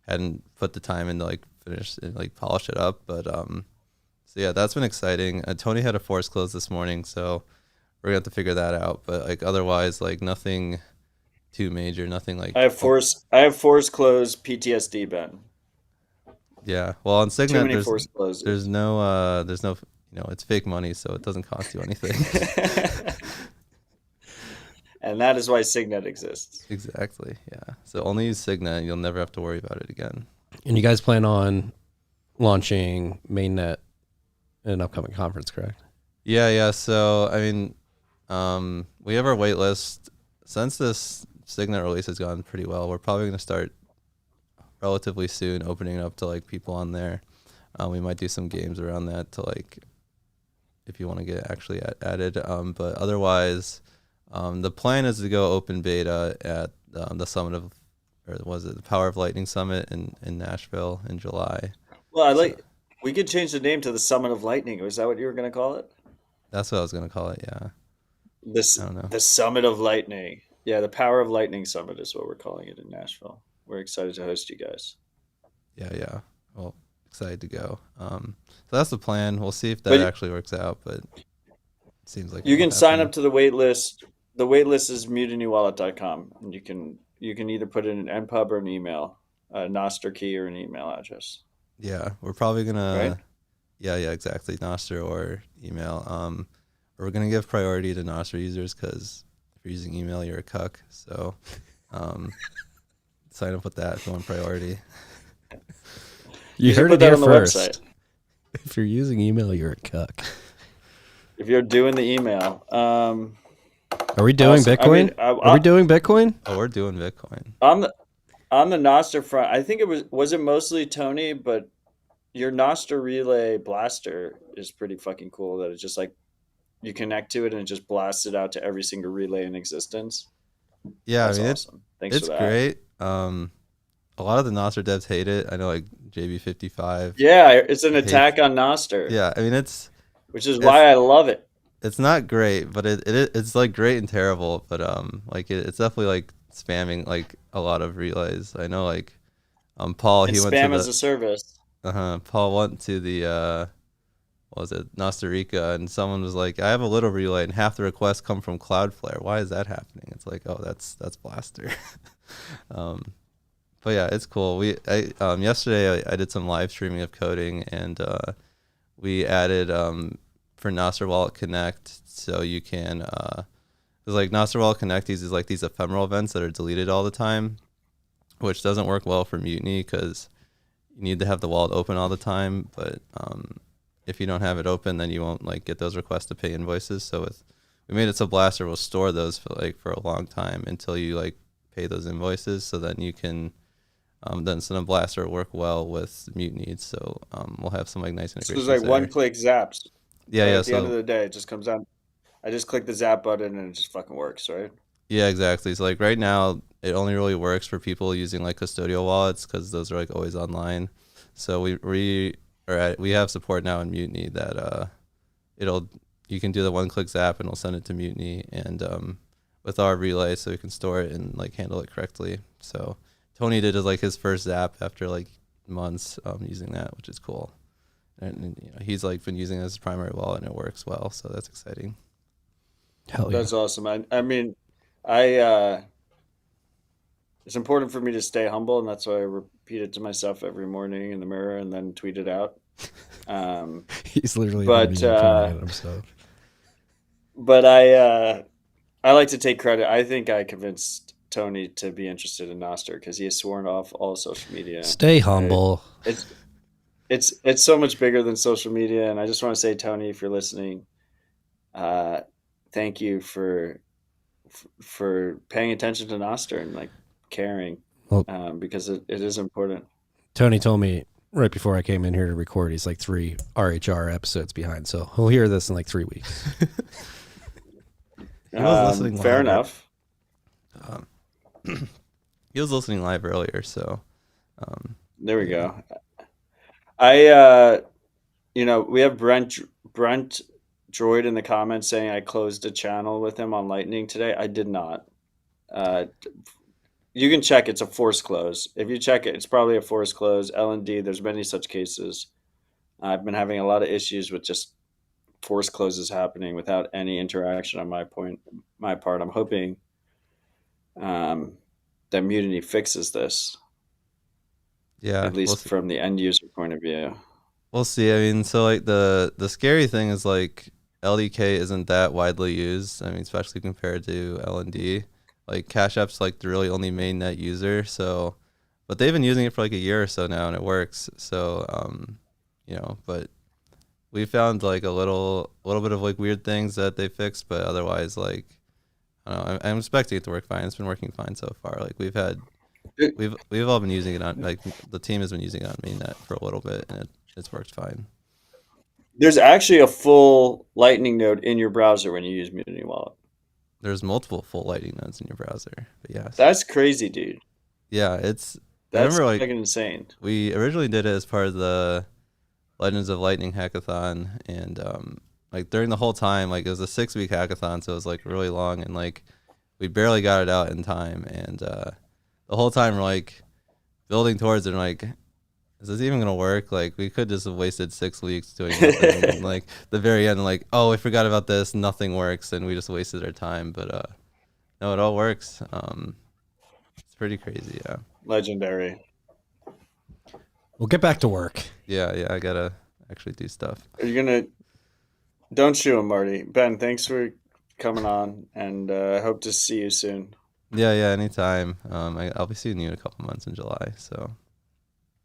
hadn't put the time in to like finish and like polish it up. But so yeah, that's been exciting. Tony had a force close this morning, so we're gonna have to figure that out. But like otherwise, like nothing too major, nothing like I have force close PTSD, Ben. yeah. Well, on Too Signet, many force closes. there's no it's fake money, so it doesn't cost you anything. And that is why Signet exists. Exactly. Yeah. So only use Signet, and you'll never have to worry about it again. And you guys plan on launching mainnet in an upcoming conference, correct? Yeah. So I mean, we have our wait list. Since this Signet release has gone pretty well, we're probably going to start relatively soon opening it up to like people on there. We might do some games around that to like if you want to get actually added. But otherwise, the plan is to go open beta at the summit of, or was it the Power of Lightning Summit in Nashville in July? Well, we could change the name to the Summit of Lightning. Was that what you were going to call it? That's what I was going to call it. Yeah. I don't know. The Summit of Lightning. Yeah, the Power of Lightning Summit is what we're calling it in Nashville. We're excited to host you guys. Yeah. Well, excited to go. So that's the plan. We'll see if that actually works out, but it seems like you can sign up to the wait list. The wait list is mutinywallet.com, and you can either put in an npub or an email, a Nostr key or an email address. Yeah, we're probably gonna. Right? Yeah, exactly. Nostr or email. We're gonna give priority to Nostr users because if you're using email, you're a cuck. So, sign up with that if you want priority. You heard put it that here on the first. website. If you're using email, you're a cuck. If you're doing the email, Are we doing Bitcoin? Are we doing Bitcoin? Oh, we're doing Bitcoin. on the Nostr front, I think it was mostly Tony, but your Nostr relay blaster is pretty fucking cool. That it's just like you connect to it and it just blasts it out to every single relay in existence. Yeah, That's I mean awesome. Thanks it's for that. great. A lot of the Nostr devs hate it. I know like JB55. Yeah, it's an attack on Nostr. Yeah, I mean which is why I love it. it's not great, but it's like great and terrible. But like it's definitely like spamming like a lot of relays. I know like Paul It's he went spam to as a service. Paul went to the what was it, Costa Rica, and someone was like, I have a little relay and half the requests come from Cloudflare. Why is that happening? It's like, oh, that's Blaster. But yeah, it's cool. Yesterday I did some live streaming of coding, and we added for Nostr Wallet Connect, so you can because like Nostr Wallet Connect uses like these ephemeral events that are deleted all the time, which doesn't work well for Mutiny because you need to have the wallet open all the time. But if you don't have it open, then you won't like get those requests to pay invoices. So we made it so Blaster will store those for a long time until you like pay those invoices. So then you can then Blaster will work well with Mutiny. So we'll have some like nice integrations. So there's like one-click zaps. Yeah, right? yeah. At the end of the day, it just comes down. I just click the zap button and it just fucking works, right? Yeah, exactly. So like right now, it only really works for people using like custodial wallets because those are like always online. So we have support now in Mutiny that you can do the one-click zap and it'll send it to Mutiny and with our relay, so we can store it and like handle it correctly. So Tony did like his first zap after like months using that, which is cool. And he's like been using it as his primary wallet and it works well, so that's exciting. Hell yeah. That's awesome. I mean, it's important for me to stay humble, and that's why I repeat it to myself every morning in the mirror and then tweet it out. He's literally but I like to take credit. I think I convinced Tony to be interested in Noster because he has sworn off all social media. Stay humble. It's so much bigger than social media, and I just want to say, Tony, if you're listening, thank you for paying attention to Noster and like caring, Well, because it is important. Tony told me right before I came in here to record, he's like 3 RHR episodes behind, so he'll hear this in like 3 weeks. He was listening Fair live. enough. He was listening live earlier, so There we go. I we have Brent Droid in the comments saying I closed a channel with him on Lightning today. I did not. You can check. It's a forced close. If you check it, it's probably a forced close. L&D, there's many such cases. I've been having a lot of issues with just forced closes happening without any interaction on my part. I'm hoping that Mutiny fixes this. yeah, At least from the end user point of view. We'll see. I mean, so like the scary thing is like LDK isn't that widely used. I mean, especially compared to LND. Like Cash App's like the really only main net user. So, but they've been using it for like a year or so now, and it works. So, but we found like a little bit of like weird things that they fixed, but otherwise, like, I don't know. I'm expecting it to work fine. It's been working fine so far. Like we've all been using it on, like, the team has been using it on mainnet for a little bit, and it's worked fine. There's actually a full Lightning node in your browser when you use Mutiny Wallet. There's multiple full Lightning nodes in your browser, but yeah. That's crazy, dude. Yeah, That's like insane. We originally did it as part of the Legends of Lightning hackathon, and like during the whole time, like it was a 6-week hackathon, so it was like really long, and like we barely got it out in time, and the whole time we're like building towards it, and like, is this even gonna work? Like we could just have wasted 6 weeks doing nothing, and like the very end, like, oh, we forgot about this, nothing works, and we just wasted our time. But no, it all works. It's pretty crazy, yeah. Legendary. We'll get back to work. Yeah, I gotta actually do stuff. Are you gonna? Don't shoot him, Marty. Ben, thanks for coming on, and I hope to see you soon. Yeah, anytime. I'll be seeing you in a couple months in July. So,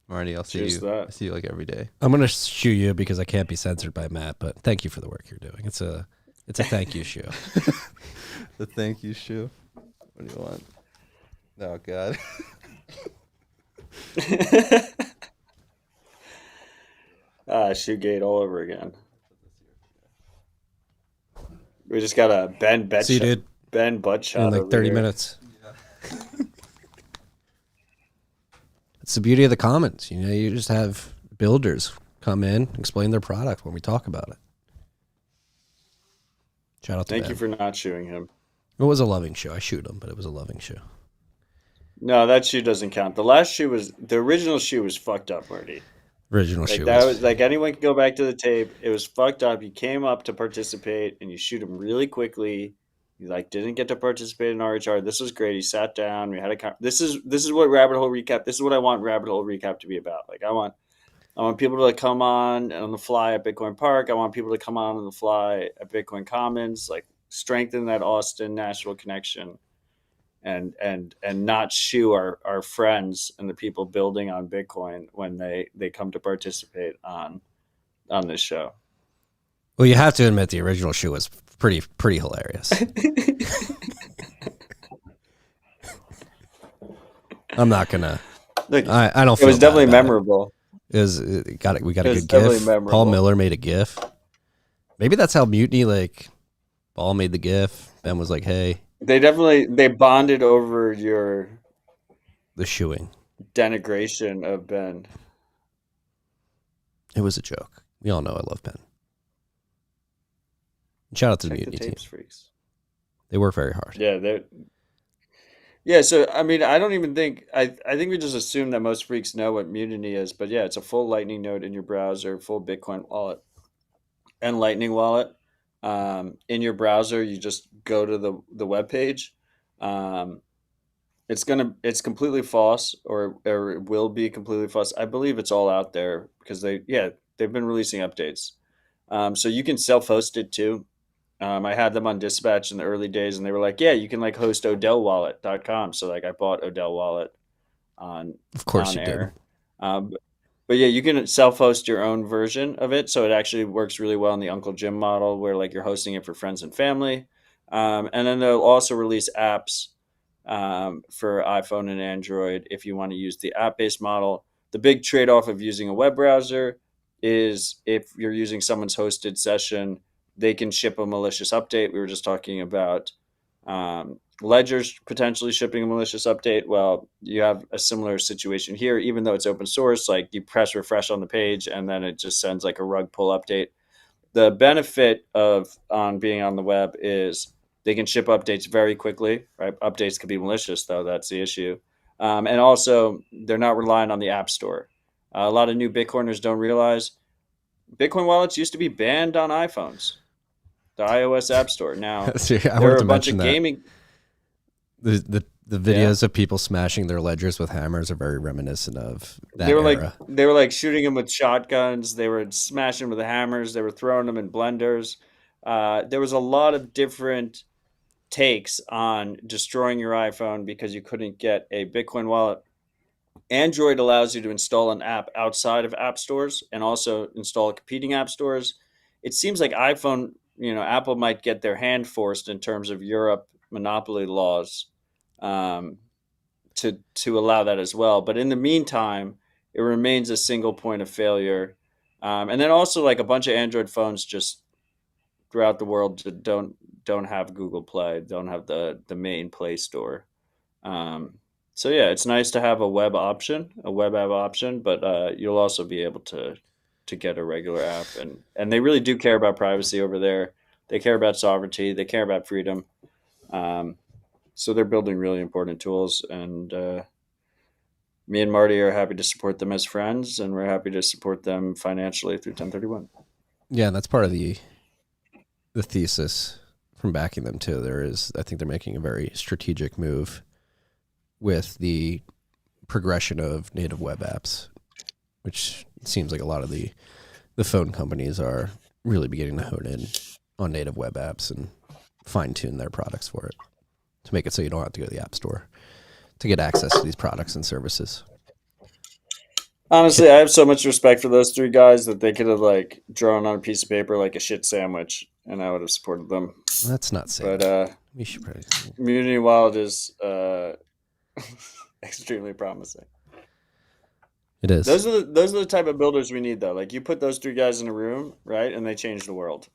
Marty, I'll see you. I see you like every day. I'm gonna shoot you because I can't be censored by Matt. But thank you for the work you're doing. It's a thank you shoe. The thank you shoe. What do you want? Oh God. Shoegate all over again. We just got a Ben butt shot in like 30 minutes. Yeah. It's the beauty of the comments. You just have builders come in, explain their product when we talk about it. Shout out to Thank Ben. you for not shooing him. It was a loving show. I shoot him, but it was a loving show. No, that shoe doesn't count. The original shoe was fucked up, Marty. Original shoe. That was like, anyone can go back to the tape. It was fucked up. You came up to participate and you shoot him really quickly. You like didn't get to participate in RHR. This was great. He sat down. We had a this is what Rabbit Hole Recap. This is what I want Rabbit Hole Recap to be about. Like I want people to come on the fly at Bitcoin Park. I want people to come on the fly at Bitcoin Commons. Like strengthen that Austin Nashville connection. And not shoe our friends and the people building on Bitcoin when they come to participate on this show. Well, you have to admit the original shoe was pretty hilarious. I'm not gonna. Look, I don't. It was definitely memorable. We got a good GIF. Memorable. Paul Miller made a GIF. Maybe that's how Mutiny, like, Paul made the GIF. Ben was like, "Hey." They bonded over the shoeing denigration of Ben. It was a joke. We all know I love Ben. Shout out to the Mutiny team. Freaks. They work very hard. Yeah, so I mean, I don't even think I think we just assume that most freaks know what Mutiny is, but yeah, it's a full Lightning node in your browser, full Bitcoin wallet, and Lightning wallet. In your browser, you just go to the web page. It's completely false, or it will be completely false. I believe it's all out there because they've been releasing updates. So you can self-host it too. I had them on Dispatch in the early days, and they were like, "Yeah, you can like host OdellWallet.com." So like I bought Odell Wallet on Of course you air. But yeah, you can self-host your own version of it, so it actually works really well in the Uncle Jim model, where like you're hosting it for friends and family. And then they'll also release apps for iPhone and Android if you want to use the app-based model. The big trade-off of using a web browser is if you're using someone's hosted session, they can ship a malicious update. We were just talking about Ledger's potentially shipping a malicious update. Well, you have a similar situation here, even though it's open source. Like you press refresh on the page and then it just sends like a rug pull update. The benefit of on being on the web is they can ship updates very quickly. Right, updates could be malicious though. That's the issue. And also, they're not relying on the App Store. A lot of new Bitcoiners don't realize Bitcoin wallets used to be banned on iPhones, the iOS App Store. Now See, I there are wanted a to bunch of mention that. gaming. The videos of people smashing their ledgers with hammers are very reminiscent of that They were era. like shooting them with shotguns. They were smashing with the hammers. They were throwing them in blenders. There was a lot of different takes on destroying your iPhone because you couldn't get a Bitcoin wallet. Android allows you to install an app outside of app stores and also install competing app stores. It seems like iPhone, Apple might get their hand forced in terms of Europe monopoly laws um, to allow that as well. But in the meantime, it remains a single point of failure. And then also like a bunch of Android phones just throughout the world don't have Google Play, don't have the main Play Store. So yeah, it's nice to have a web app option, but you'll also be able to get a regular app, and they really do care about privacy over there. They care about sovereignty. They care about freedom. So they're building really important tools, and me and Marty are happy to support them as friends, and we're happy to support them financially through 1031. Yeah, that's part of the thesis from backing them too. I think they're making a very strategic move with the progression of native web apps, which seems like a lot of the phone companies are really beginning to hone in on native web apps and fine tune their products for it to make it so you don't have to go to the app store to get access to these products and services. Honestly, I have so much respect for those three guys that they could have like drawn on a piece of paper like a shit sandwich, and I would have supported them. That's not saying. But we should probably. Mutiny Wild is extremely promising. It is. Those are the type of builders we need, though. Like you put those three guys in a room, right, and they change the world.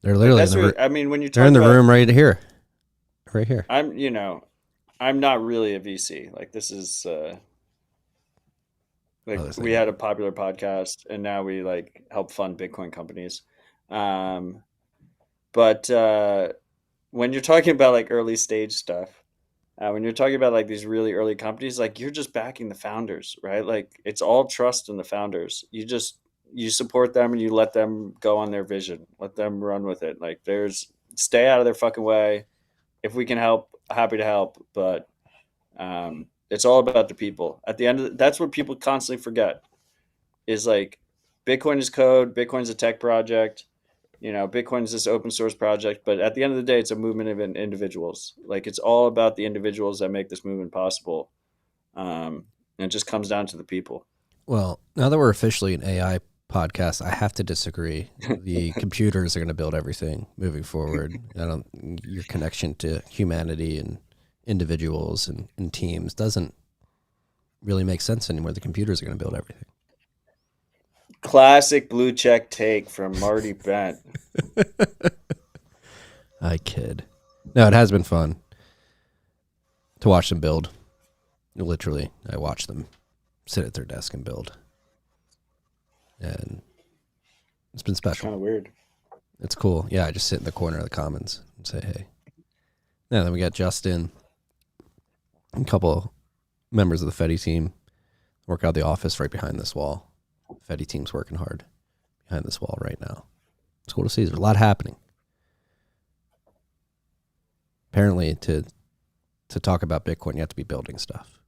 They're literally. I mean, when you they're in the room right here. I'm not really a VC. Like this is we had a popular podcast, and now we like help fund Bitcoin companies. But when you're talking about like early stage stuff, when you're talking about like these really early companies, like you're just backing the founders, right? Like it's all trust in the founders. You support them and you let them go on their vision, let them run with it. Like stay out of their fucking way. If we can help, happy to help. But it's all about the people. At the end that's what people constantly forget is like Bitcoin is code, Bitcoin's a tech project. Bitcoin is this open source project, but at the end of the day, it's a movement of individuals. Like it's all about the individuals that make this movement possible. And it just comes down to the people. Well, now that we're officially an AI podcast, I have to disagree. The computers are going to build everything moving forward. Your connection to humanity and individuals and teams doesn't really make sense anymore. The computers are going to build everything. Classic blue check take from MartyBent. I kid. No, it has been fun to watch them build. Literally, I watch them sit at their desk and build. And it's been special. Kind of weird. It's cool. Yeah, I just sit in the corner of the commons and say, hey. Yeah, then we got Justin, a couple members of the Fedi team work out the office right behind this wall. Fedi team's working hard behind this wall right now. It's cool to see. There's a lot happening. Apparently, to talk about Bitcoin, you have to be building stuff.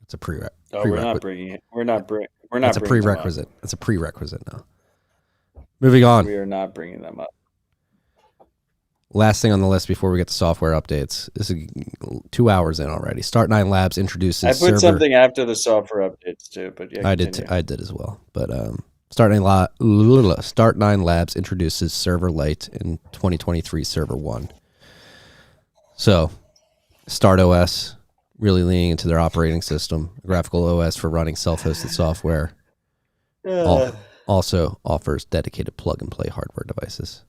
It's a prerequisite. We're not bringing it. It's a prerequisite. It's a prerequisite now. Moving on. We are not bringing them up. last thing on the list before we get to software updates. This is 2 hours in already. Start9 Labs introduces I put server. something after the software updates too, but yeah, I did as well. But Start9 Labs introduces Server Lite in 2023 Server 1. So, StartOS really leaning into their operating system, graphical OS for running self-hosted software. Also offers dedicated plug-and-play hardware devices.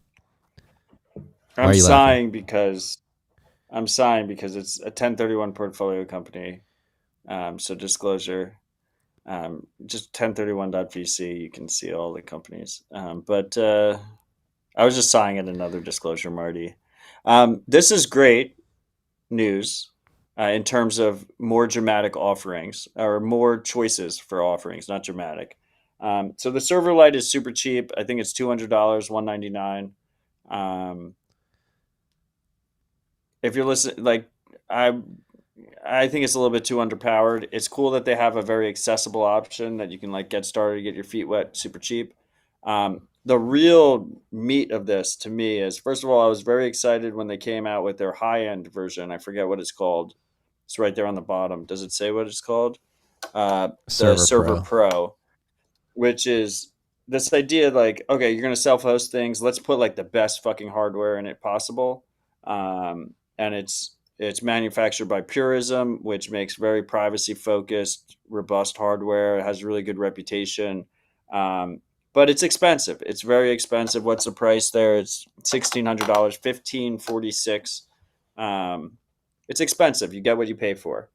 I'm sighing because it's a 1031 portfolio company. So disclosure, just 1031.vc, you can see all the companies. But I was just sighing at another disclosure, Marty. This is great news in terms of more dramatic offerings or more choices for offerings, not dramatic. So the server light is super cheap. I think it's $200, $199. If you're listening, I think it's a little bit too underpowered. It's cool that they have a very accessible option that you can get started, get your feet wet, super cheap. The real meat of this to me is, first of all, I was very excited when they came out with their high-end version. I forget what it's called. It's right there on the bottom. Does it say what it's called? The Server Pro, which is this idea okay, you're going to self-host things. Let's put the best fucking hardware in it possible. And it's manufactured by Purism, which makes very privacy-focused, robust hardware. It has a really good reputation. But it's expensive. It's very expensive. What's the price there? It's $1,600, $1,546. It's expensive. You get what you pay for.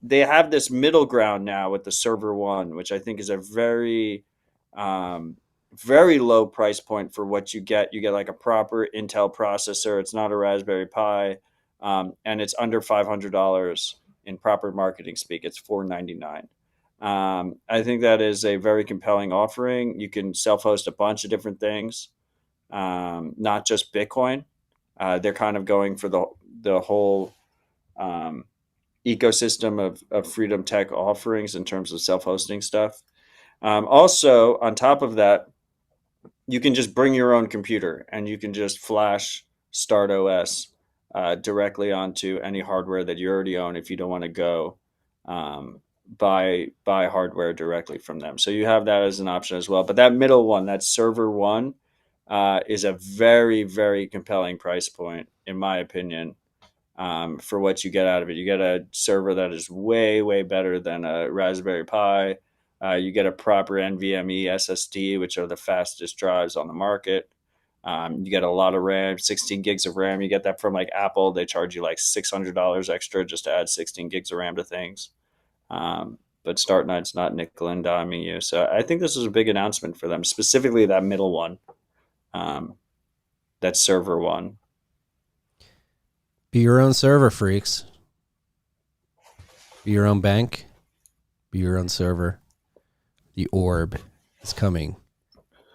They have this middle ground now with the Server 1, which I think is a very, very low price point for what you get. You get a proper Intel processor. It's not a Raspberry Pi, and it's under $500 in proper marketing speak. It's $499. I think that is a very compelling offering. You can self-host a bunch of different things, not just Bitcoin. They're kind of going for the whole ecosystem of Freedom Tech offerings in terms of self-hosting stuff. Also, on top of that, you can just bring your own computer and you can just flash StartOS directly onto any hardware that you already own if you don't want to go buy hardware directly from them. So you have that as an option as well. But that middle one, that Server 1, is a very, very compelling price point, in my opinion, for what you get out of it. You get a server that is way, way better than a Raspberry Pi. You get a proper NVMe SSD, which are the fastest drives on the market. You get a lot of RAM, 16 gigs of RAM. You get that from Apple. They charge you $600 extra just to add 16 gigs of RAM to things. But Start9's not nickel and diming you. So I think this is a big announcement for them, specifically that middle one, that Server 1. Be your own server, freaks. Be your own bank. Be your own server. The orb is coming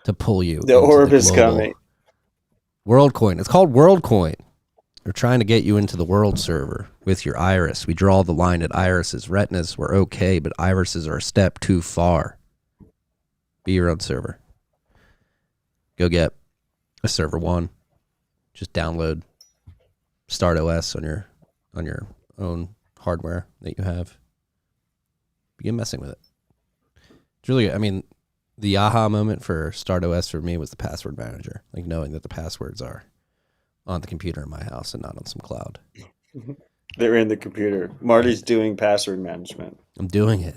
to pull you. The orb is coming. Worldcoin. It's called Worldcoin. They're trying to get you into the world server with your iris. We draw the line at irises. Retinas were okay, but irises are a step too far. Be your own server. Go get a Server 1. Just download StartOS on your own hardware that you have. Begin messing with it. It's really good. I mean, the aha moment for StartOS for me was the password manager, knowing that the passwords are on the computer in my house and not on some cloud. They're in the computer. Marty's doing password management. I'm doing it,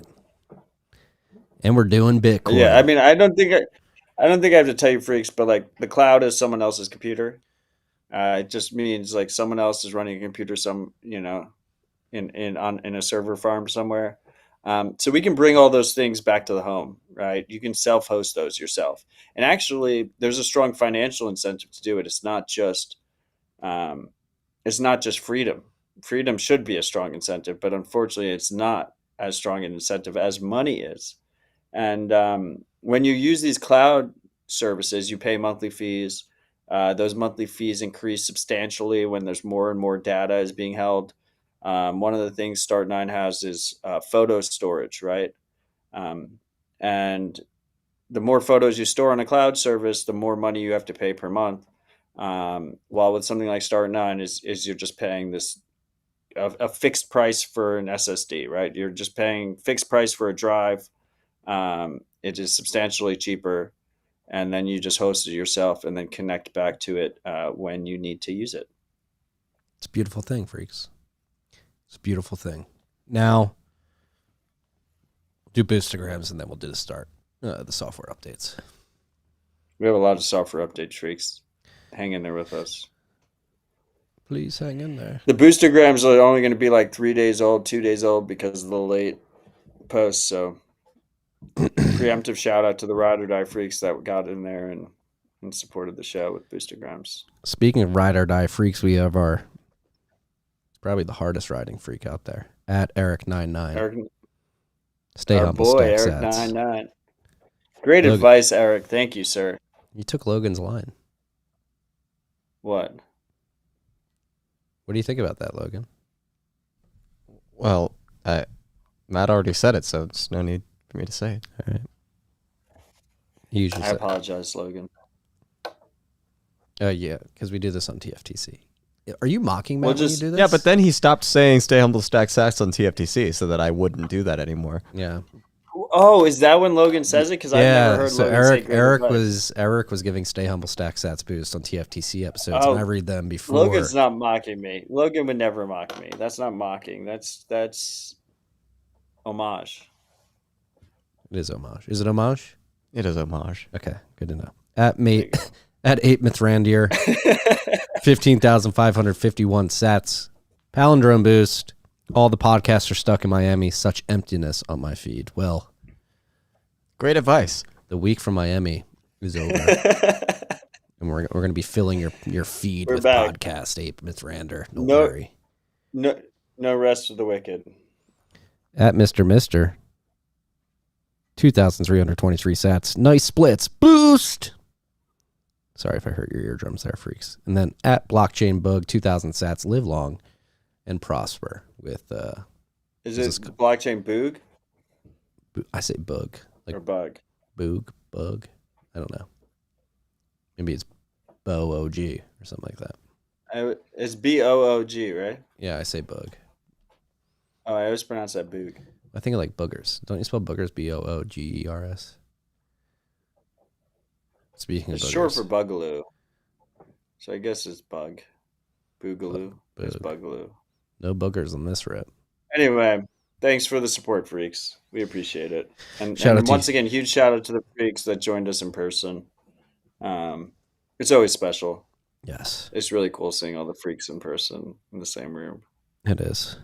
and we're doing Bitcoin. Yeah, I mean, I don't think I have to tell you, freaks, but the cloud is someone else's computer. It just means someone else is running a computer, in a server farm somewhere. So we can bring all those things back to the home, right? You can self-host those yourself, and actually, there's a strong financial incentive to do it. It's not just freedom. Freedom should be a strong incentive, but unfortunately, it's not as strong an incentive as money is. And when you use these cloud services, you pay monthly fees. Those monthly fees increase substantially when there's more and more data is being held. One of the things Start9 has is photo storage, right? And the more photos you store on a cloud service, the more money you have to pay per month. While with something like Start 9 is you're just paying this a fixed price for an SSD, right? You're just paying fixed price for a drive. It is substantially cheaper, and then you just host it yourself and then connect back to it when you need to use it. It's a beautiful thing, freaks. It's a beautiful thing. Now, do Boostagrams, and then we'll do the software updates. We have a lot of software update freaks. Hang in there with us. Please hang in there. The Boostagrams are only going to be like 3 days old, 2 days old because of the late post. So preemptive shout out to the Ride or Die freaks that got in there and supported the show with Boostagrams. Speaking of Ride or Die freaks, we have probably the hardest riding freak out there at Eric99. Eric, Stay our humble, boy, stack Eric sats. 99. Great Logan. advice, Eric. Thank you, sir. You took Logan's line. What? What do you think about that, Logan? Well, Matt already said it, so there's no need for me to say it. All right. He usually I said, apologize, Logan. yeah, because we do this on TFTC. Are you mocking Matt We'll when you just- do this? Yeah, but then he stopped saying "Stay humble, stack sats" on TFTC, so that I wouldn't do that anymore. Yeah. Oh, is that when Logan says it? Because I've never heard so Logan say great Eric was giving Stay Humble Stack Sats boost on TFTC episodes, Oh, and I read them before. Logan's not mocking me. Logan would never mock me. That's not mocking. That's homage. It is homage. Is it homage? It is homage. Okay, good to know. At 8 Mithrandir, 15,551 sats. Palindrome boost. All the podcasts are stuck in Miami. Such emptiness on my feed. Well, Great advice. the week from Miami is over. And we're going to be filling your feed We're with back. podcast 8 Mithrandir. Don't No. worry. No rest for the wicked. At Mr. 2,323 sats. Nice splits. Boost. Sorry if I hurt your eardrums there, freaks. And then at Blockchain Bug, 2,000 sats. Live long and prosper with, Is Is it this- blockchain boog I say bug. Like or bug? boog, bug. I don't know. Maybe it's BOOG or something like that. It's BOOG, right? Yeah, I say bug. Oh, I always pronounce that boog. I think I like boogers. Don't you spell boogers BOOGERS? Speaking It's of boogers. short for bugaloo. So I guess it's bug. Boogaloo. It's Boog. bugaloo. No boogers on this rip. Anyway, thanks for the support, freaks. We appreciate it. And, Shout out to once again, huge shout out to the freaks that joined us in person. It's always special. Yes, It's really cool seeing all the freaks in person in the same room. it is.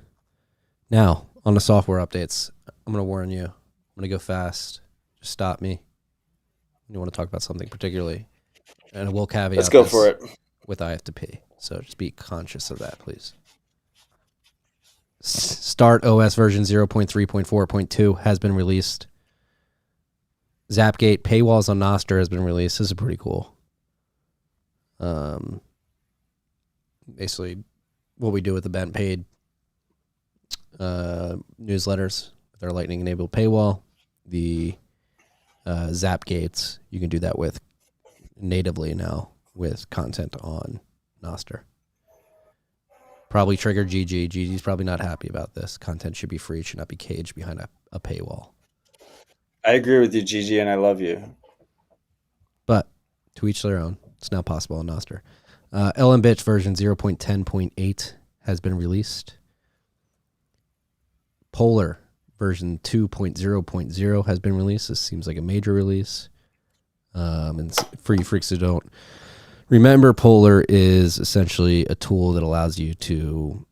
Now, on the software updates, I'm going to warn you. I'm going to go fast. Just stop me. You want to talk about something particularly. And I will caveat Let's go this for it. with I have to pee. So just be conscious of that, please. Start OS version 0.3.4.2 has been released. Zapgate paywalls on Nostr has been released. This is pretty cool. Basically, what we do with the Bent paid newsletters with our Lightning enabled paywall, the Zapgates, you can do that with natively now with content on Nostr. Probably trigger GG. GG's probably not happy about this. Content should be free, should not be caged behind a paywall. I agree with you, Gigi, and I love you. But to each their own. It's now possible on Nostr. LMBitch version 0.10.8 has been released. Polar version 2.0.0 has been released. This seems like a major release. And for you freaks who don't remember, Polar is essentially a tool that allows you to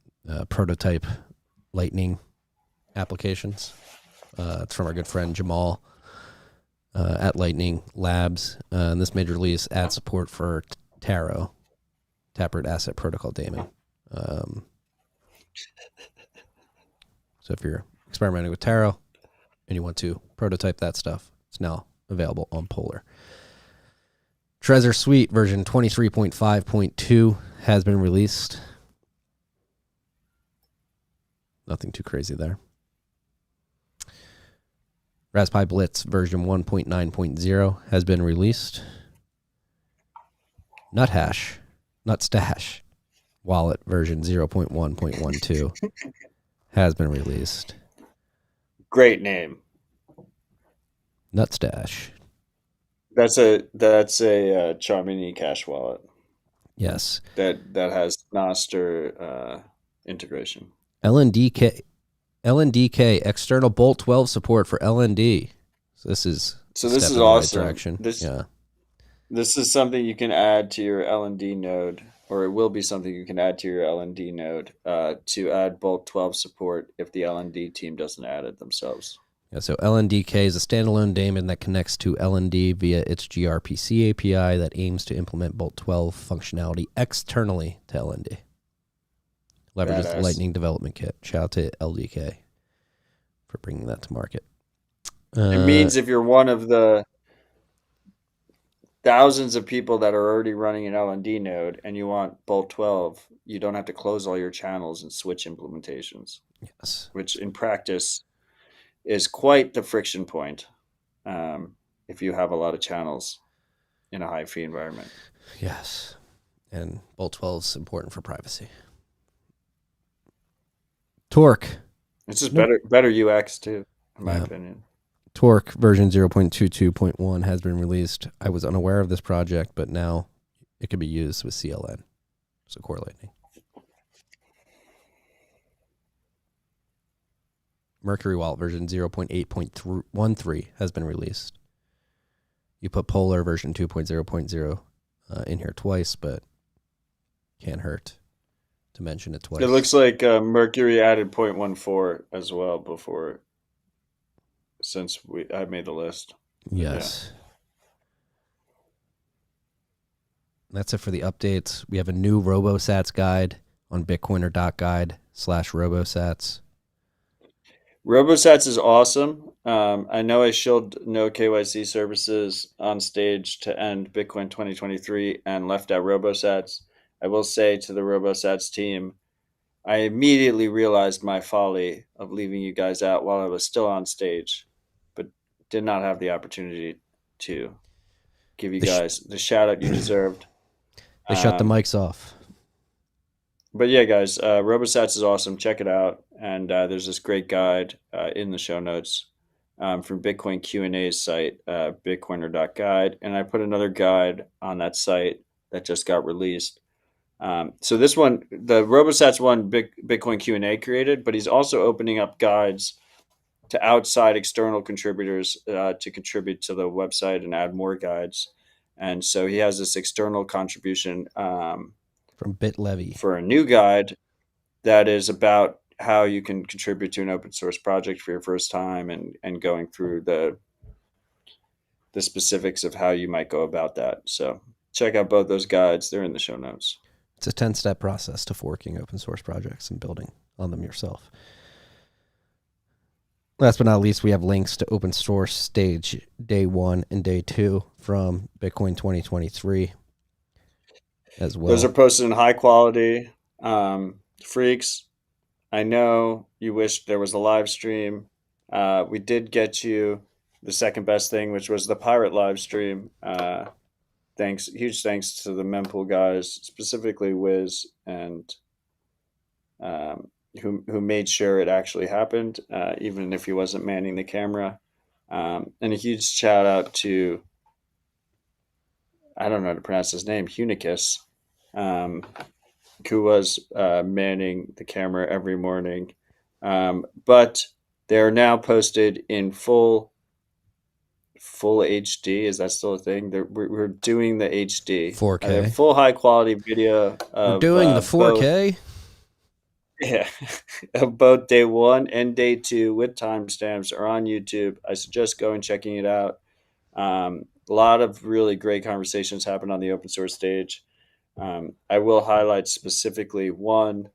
prototype Lightning applications. It's from our good friend Jamal at Lightning Labs. And this major release adds support for Taro, Taproot Asset Protocol daemon. So if you're experimenting with Taro and you want to prototype that stuff, it's now available on Polar. Trezor Suite version 23.5.2 has been released. Nothing too crazy there. Raspberry Blitz version 1.9.0 has been released. Nuthash Nutstash wallet version 0.1.12 has been released. Great name. Nutstash. That's a Charming eCash wallet Yes. that has Noster integration. LNDK external Bolt 12 support for LND. So this is This is in the awesome. right direction. This is something you can add to your LND node, or it will be something you can add to your LND node to add Bolt 12 support if the LND team doesn't add it themselves. Yeah, so LNDK is a standalone daemon that connects to LND via its gRPC API that aims to implement Bolt 12 functionality externally to LND. Leverages the Lightning Development Kit. Shout out to LDK for bringing that to market. It means if you're one of the thousands of people that are already running an LND node and you want Bolt 12, you don't have to close all your channels and switch implementations. Yes. Which in practice is quite the friction point if you have a lot of channels in a high fee environment. Yes. And Bolt 12 is important for privacy. Torque. It's just better UX too, in my opinion. Torque version 0.22.1 has been released. I was unaware of this project, but now it can be used with CLN. So Core Lightning. Mercury Wallet version 0.8.13 has been released. You put Polar version 2.0.0 in here twice, but can't hurt to mention it twice. It looks like Mercury added 0.14 as well before, since I made the list. Yes. Yeah. That's it for the updates. We have a new Robosats guide on bitcoiner.guide/Robosats. Robosats is awesome. I know I showed no KYC services on stage to end Bitcoin 2023 and left out Robosats. I will say to the Robosats team, I immediately realized my folly of leaving you guys out while I was still on stage, but did not have the opportunity to give you guys the shout out you deserved. They shut the mics off. But yeah, guys, Robosats is awesome. Check it out. And there's this great guide in the show notes from Bitcoin Q&A's site, bitcoiner.guide. And I put another guide on that site that just got released. So this one, the Robosats one, Bitcoin Q&A created, but he's also opening up guides to outside external contributors to contribute to the website and add more guides. And so he has this external contribution from BitLevy for a new guide that is about how you can contribute to an open source project for your first time and going through the specifics of how you might go about that. So check out both those guides. They're in the show notes. It's a 10-step process to forking open source projects and building on them yourself. Last but not least, we have links to open source stage day 1 and day 2 from Bitcoin 2023 as well. Those are posted in high quality. Freaks, I know you wish there was a live stream. We did get you the second best thing, which was the pirate live stream. Huge thanks to the mempool guys, specifically Wiz, and who made sure it actually happened, even if he wasn't manning the camera. And a huge shout out to, I don't know how to pronounce his name, Hunicus, who was manning the camera every morning. But they're now posted in full HD. Is that still a thing? We're doing the HD 4K, full high quality video. We're doing the 4K. Of both day 1 and day 2 with timestamps are on YouTube. I suggest going and checking it out. A lot of really great conversations happen on the open source stage. I will highlight specifically one,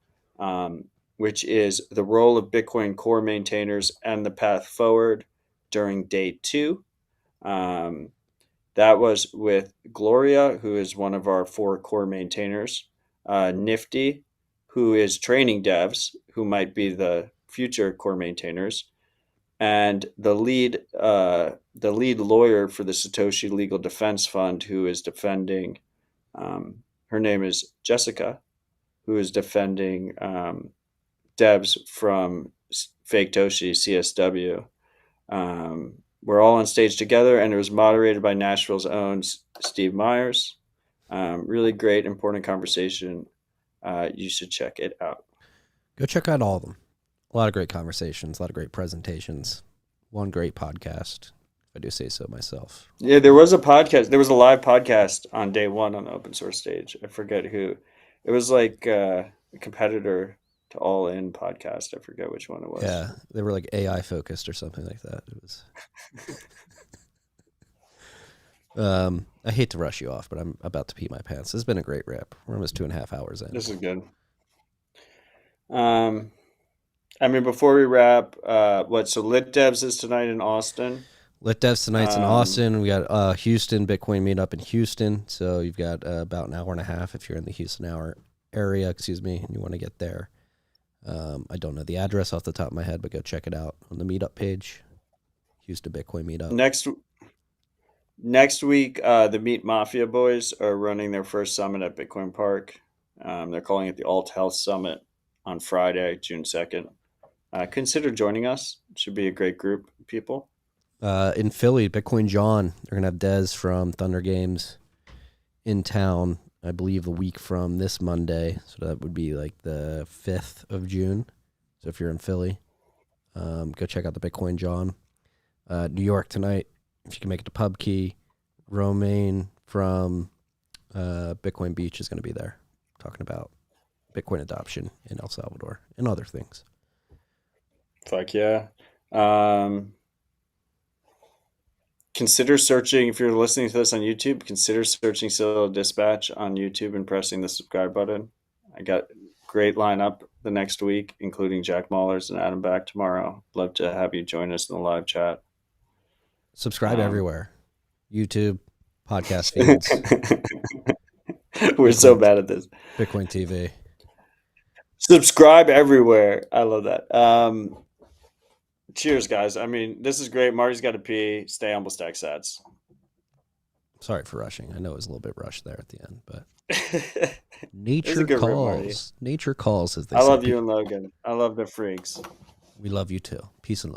which is the role of Bitcoin core maintainers and the path forward during day 2. That was with Gloria, who is one of our 4 core maintainers, Nifty, who is training devs, who might be the future core maintainers, and the lead lawyer for the Satoshi Legal Defense Fund, who is defending her name is Jessica, who is defending devs from Fake Toshi CSW. We're all on stage together, and it was moderated by Nashville's own Steve Myers. Really great, important conversation. You should check it out. Go check out all of them. A lot of great conversations, a lot of great presentations. One great podcast, if I do say so myself. Yeah, there was a podcast. There was a live podcast on day one on the open source stage. I forget who. It was like a competitor to All In podcast. I forget which one it was. Yeah, they were like AI focused or something like that. It was. I hate to rush you off, but I'm about to pee my pants. This has been a great rip. We're almost 2.5 hours in. This is good. I mean, before we wrap, so Lit Devs is tonight in Austin. Lit Devs tonight's in Austin. We got Houston Bitcoin meetup in Houston. So you've got about an hour and a half if you're in the Houston area, and you want to get there. I don't know the address off the top of my head, but go check it out on the meetup page. Houston Bitcoin meetup. Next week, the Meat Mafia boys are running their first summit at Bitcoin Park. They're calling it the Alt Health Summit on Friday, June 2nd. Consider joining us. It should be a great group of people. In Philly, Bitcoin John. They're going to have Dez from Thunder Games in town, I believe, a week from this Monday. So that would be like the 5th of June. So if you're in Philly, go check out the Bitcoin John. New York tonight, if you can make it to Pub Key. Romaine from Bitcoin Beach is going to be there talking about Bitcoin adoption in El Salvador and other things. Fuck yeah. Consider searching, if you're listening to this on YouTube, consider searching Citadel Dispatch on YouTube and pressing the subscribe button. I got a great lineup the next week, including Jack Maulers and Adam Back tomorrow. Love to have you join us in the live chat. Subscribe everywhere. YouTube, podcast feeds. We're so bad at this. Bitcoin TV. Subscribe everywhere. I love that. Cheers, guys. I mean, this is great. Marty's got to pee. Stay humble, stack sats. Sorry for rushing. I know it was a little bit rushed there at the end, but nature calls. Nature calls, as they say. I love you and Logan. I love the freaks. We love you too. Peace and love.